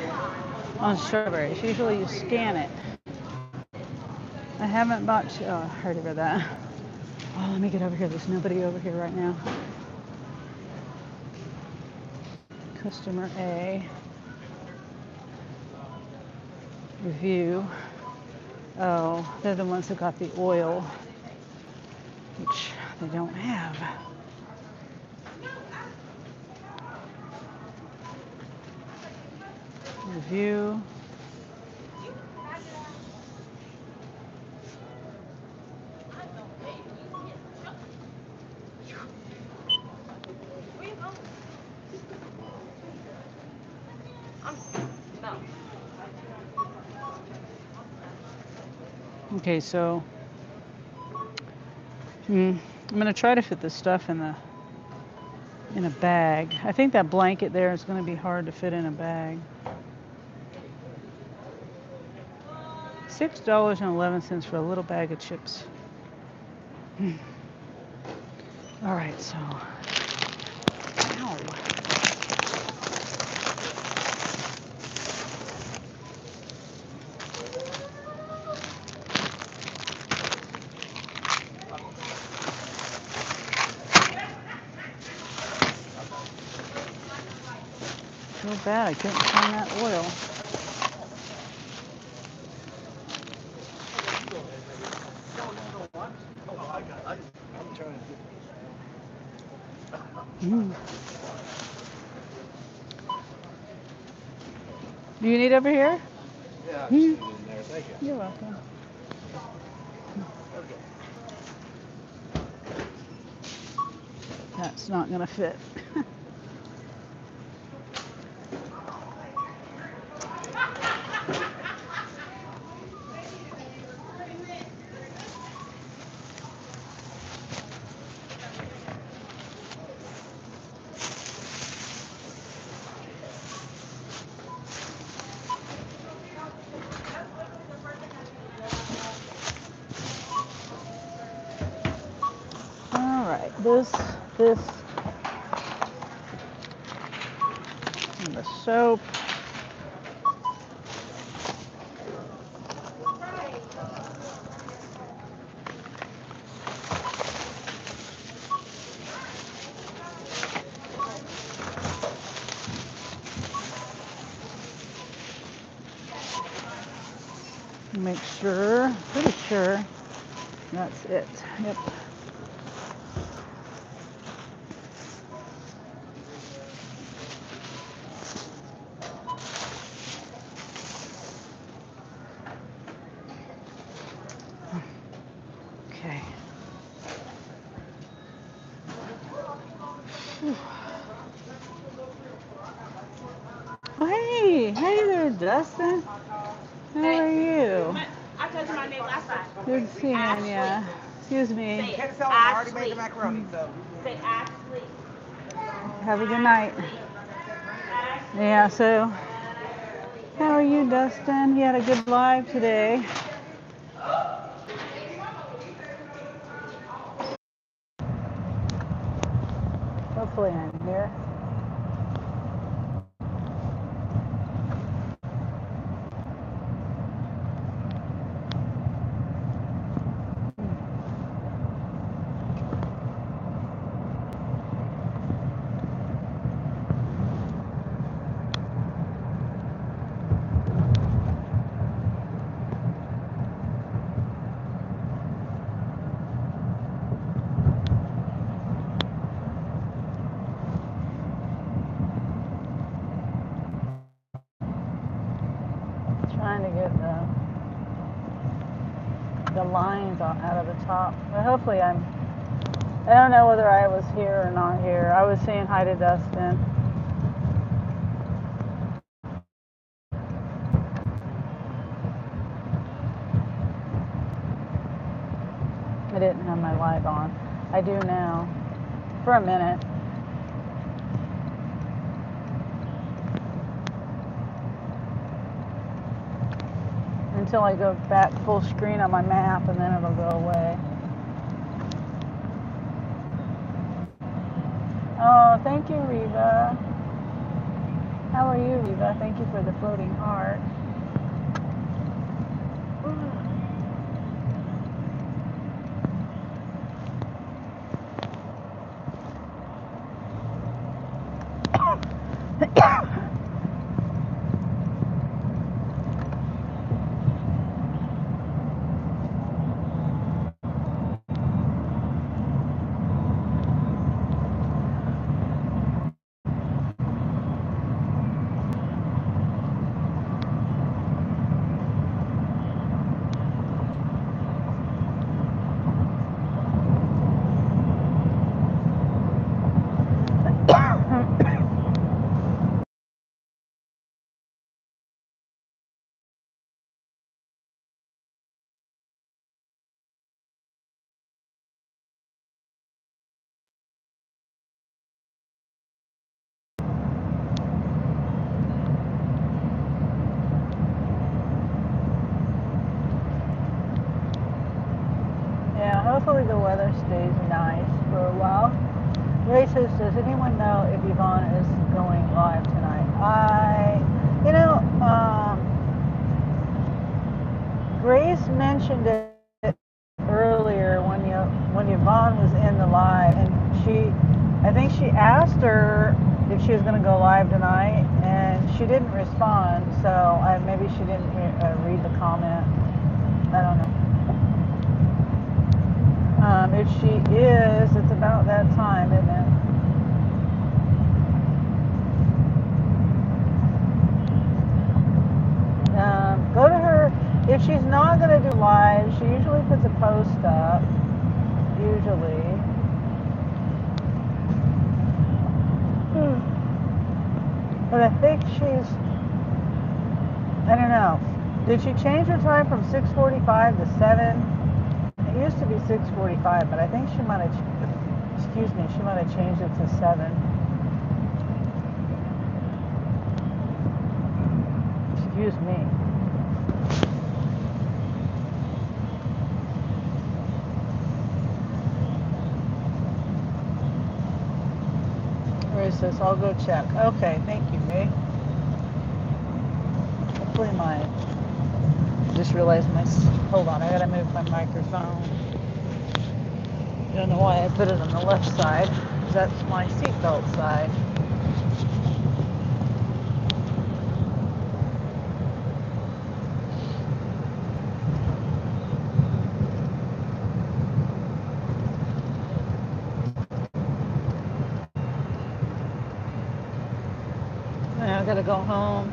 on strawberries. Usually you scan it. I haven't bought. Oh, I heard about that. Oh, let me get over here. There's nobody over here right now. Customer A. Review. Oh, they're the ones that got the oil, which they don't have. Review. Okay, so I'm gonna try to fit this stuff in a bag. I think that blanket there is gonna be hard to fit in a bag. $6.11 for a little bag of chips. All right, so. Ow. So bad I couldn't find that oil. Do you need over here? Yeah, I just need it in there. Thank you. You're welcome. That's not gonna fit. All right, this, and the soap. Make sure, pretty sure that's it. Yep. Okay. Hey, hey there, Dustin. How are you? I told you my name last time. Good seeing you. Excuse me. Can't tell I already made the macaroni, so. Say Ashley. Have a good night. Yeah, so how are you, Dustin? You had a good live today. Hopefully I'm here. Trying to get the lines out of the top. But hopefully I don't know whether I was here or not here. I was saying hi to Dustin. I didn't have my live on. I do now. For a minute. Until I go back full screen on my map, and then it'll go away. Oh, thank you, Reva. How are you, Reva? Thank you for the floating heart. Yeah, hopefully the weather stays nice for a while. Ray says, does anyone know if Yvonne is going live tonight? Grace mentioned it earlier when Yvonne was in the live, and I think she asked her if she was going to go live tonight, and she didn't respond, so maybe she didn't read the comment. I don't know. If she is, it's about that time, isn't it? if she's not gonna do live, she usually puts a post up. Usually. But I think I don't know. Did she change her time from 6:45 to 7? It used to be 6:45, but I think she might have, she might have changed it to 7. Excuse me. Where is this? I'll go check. Okay, thank you, Ray. Hopefully just realized hold on, I gotta move my microphone. Don't know why I put it on the left side. That's my seatbelt side. Now I gotta go home,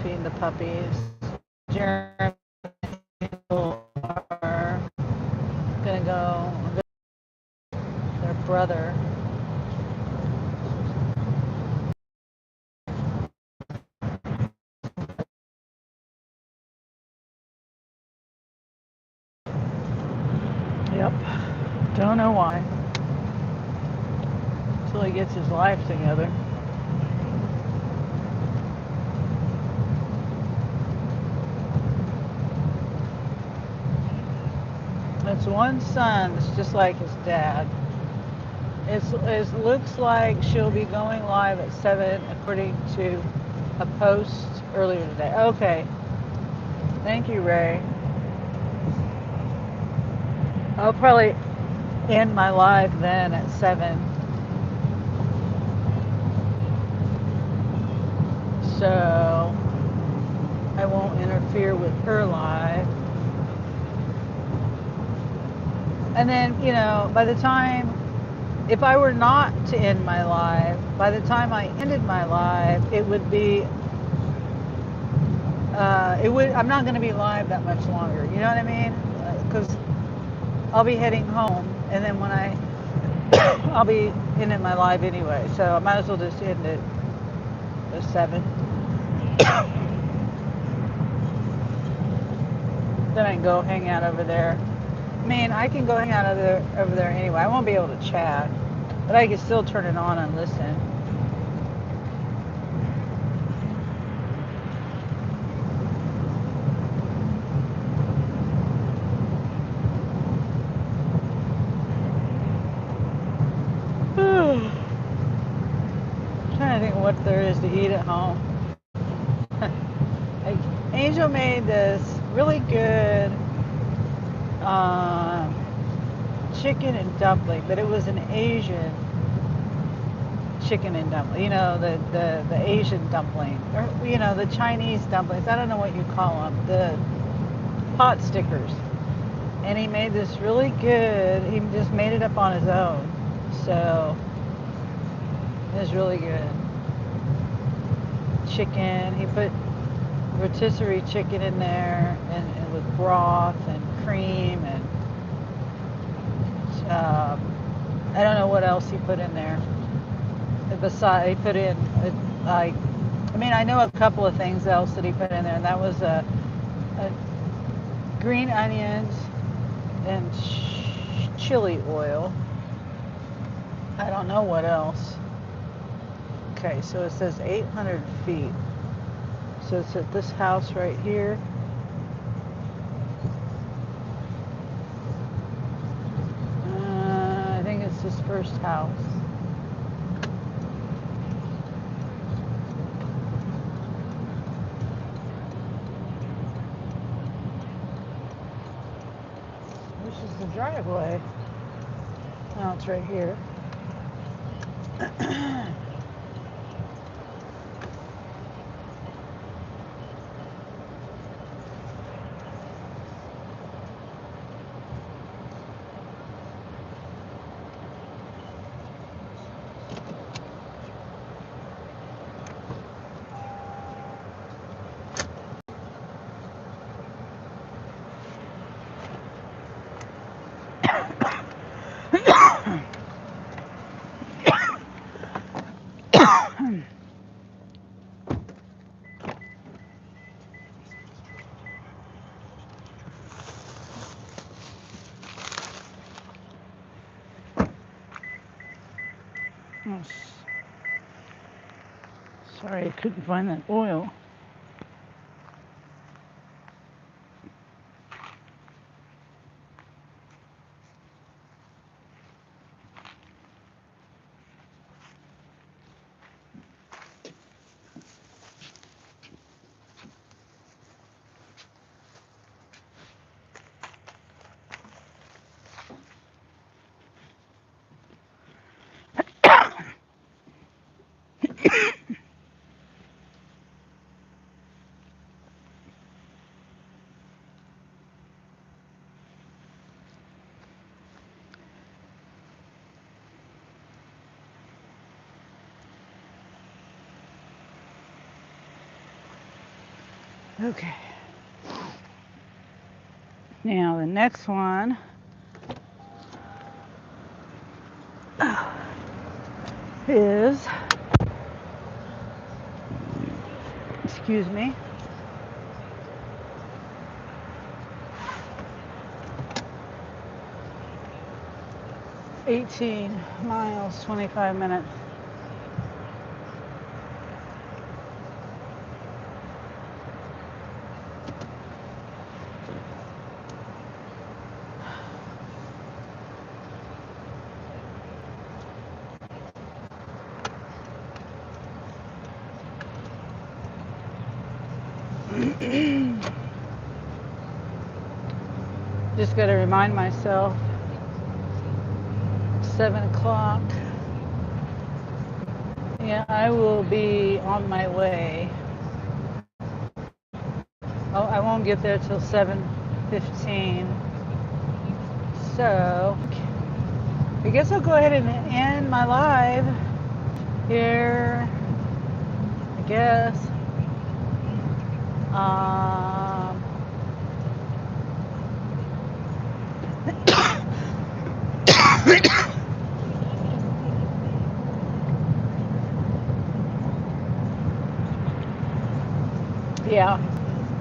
feed the puppies. Jeremy are gonna go. Their brother. Yep. Don't know why. Until he gets his life together. It's one son that's just like his dad. It looks like she'll be going live at 7 according to a post earlier today. Okay. Thank you, Ray. I'll probably end my live then at 7. So I won't interfere with her live. And then, by the time, if I were not to end my live, by the time I ended my live, it would be, I'm not going to be live that much longer. You know what I mean? Because I'll be heading home, and then when I'll be ending my live anyway, so I might as well just end it at 7. Then I can go hang out over there. I mean, I can go hang out over there anyway. I won't be able to chat, but I can still turn it on and listen. I'm trying to think of what there is to eat at home. Angel made this really good chicken and dumpling, but it was an Asian chicken and dumpling. The Asian dumpling, or the Chinese dumplings. I don't know what you call them. The pot stickers. And he made this really good. He just made it up on his own, so it was really good. Chicken. He put rotisserie chicken in there, and with broth and cream, and I don't know what else he put in there. Besides, he put in I know a couple of things else that he put in there, and that was a green onions and chili oil. I don't know what else. Okay, so it says 800 feet. So it's at this house right here. I think it's this first house. This is the driveway. Oh, it's right here. Sorry, I couldn't find that oil. Okay. Now the next one is, excuse me, $18 miles, 25 minutes. Just got to remind myself, 7 o'clock. Yeah, I will be on my way. Oh, I won't get there till 7:15. So, I guess I'll go ahead and end my live here. I guess. Um, yeah.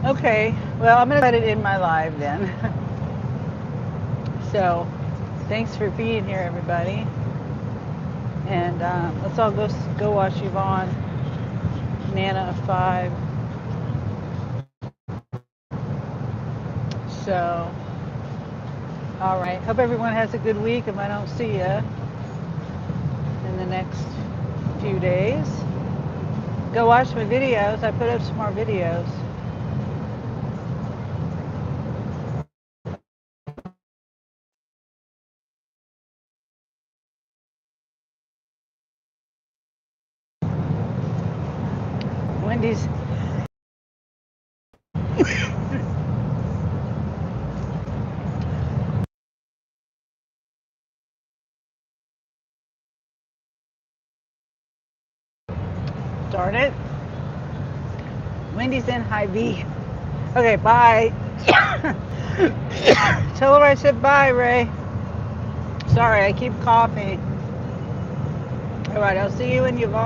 Okay. Well, I'm gonna let it in my live then. So, thanks for being here, everybody. And let's all go watch Yvonne, Nana of 5. So, all right. Hope everyone has a good week. If I don't see you in the next few days, go watch my videos. I put up some more videos. Wendy's. Darn it. Wendy's in Hy-Vee. Okay, bye. Tell her I said bye, Ray. Sorry, I keep coughing. All right, I'll see you in Yvonne.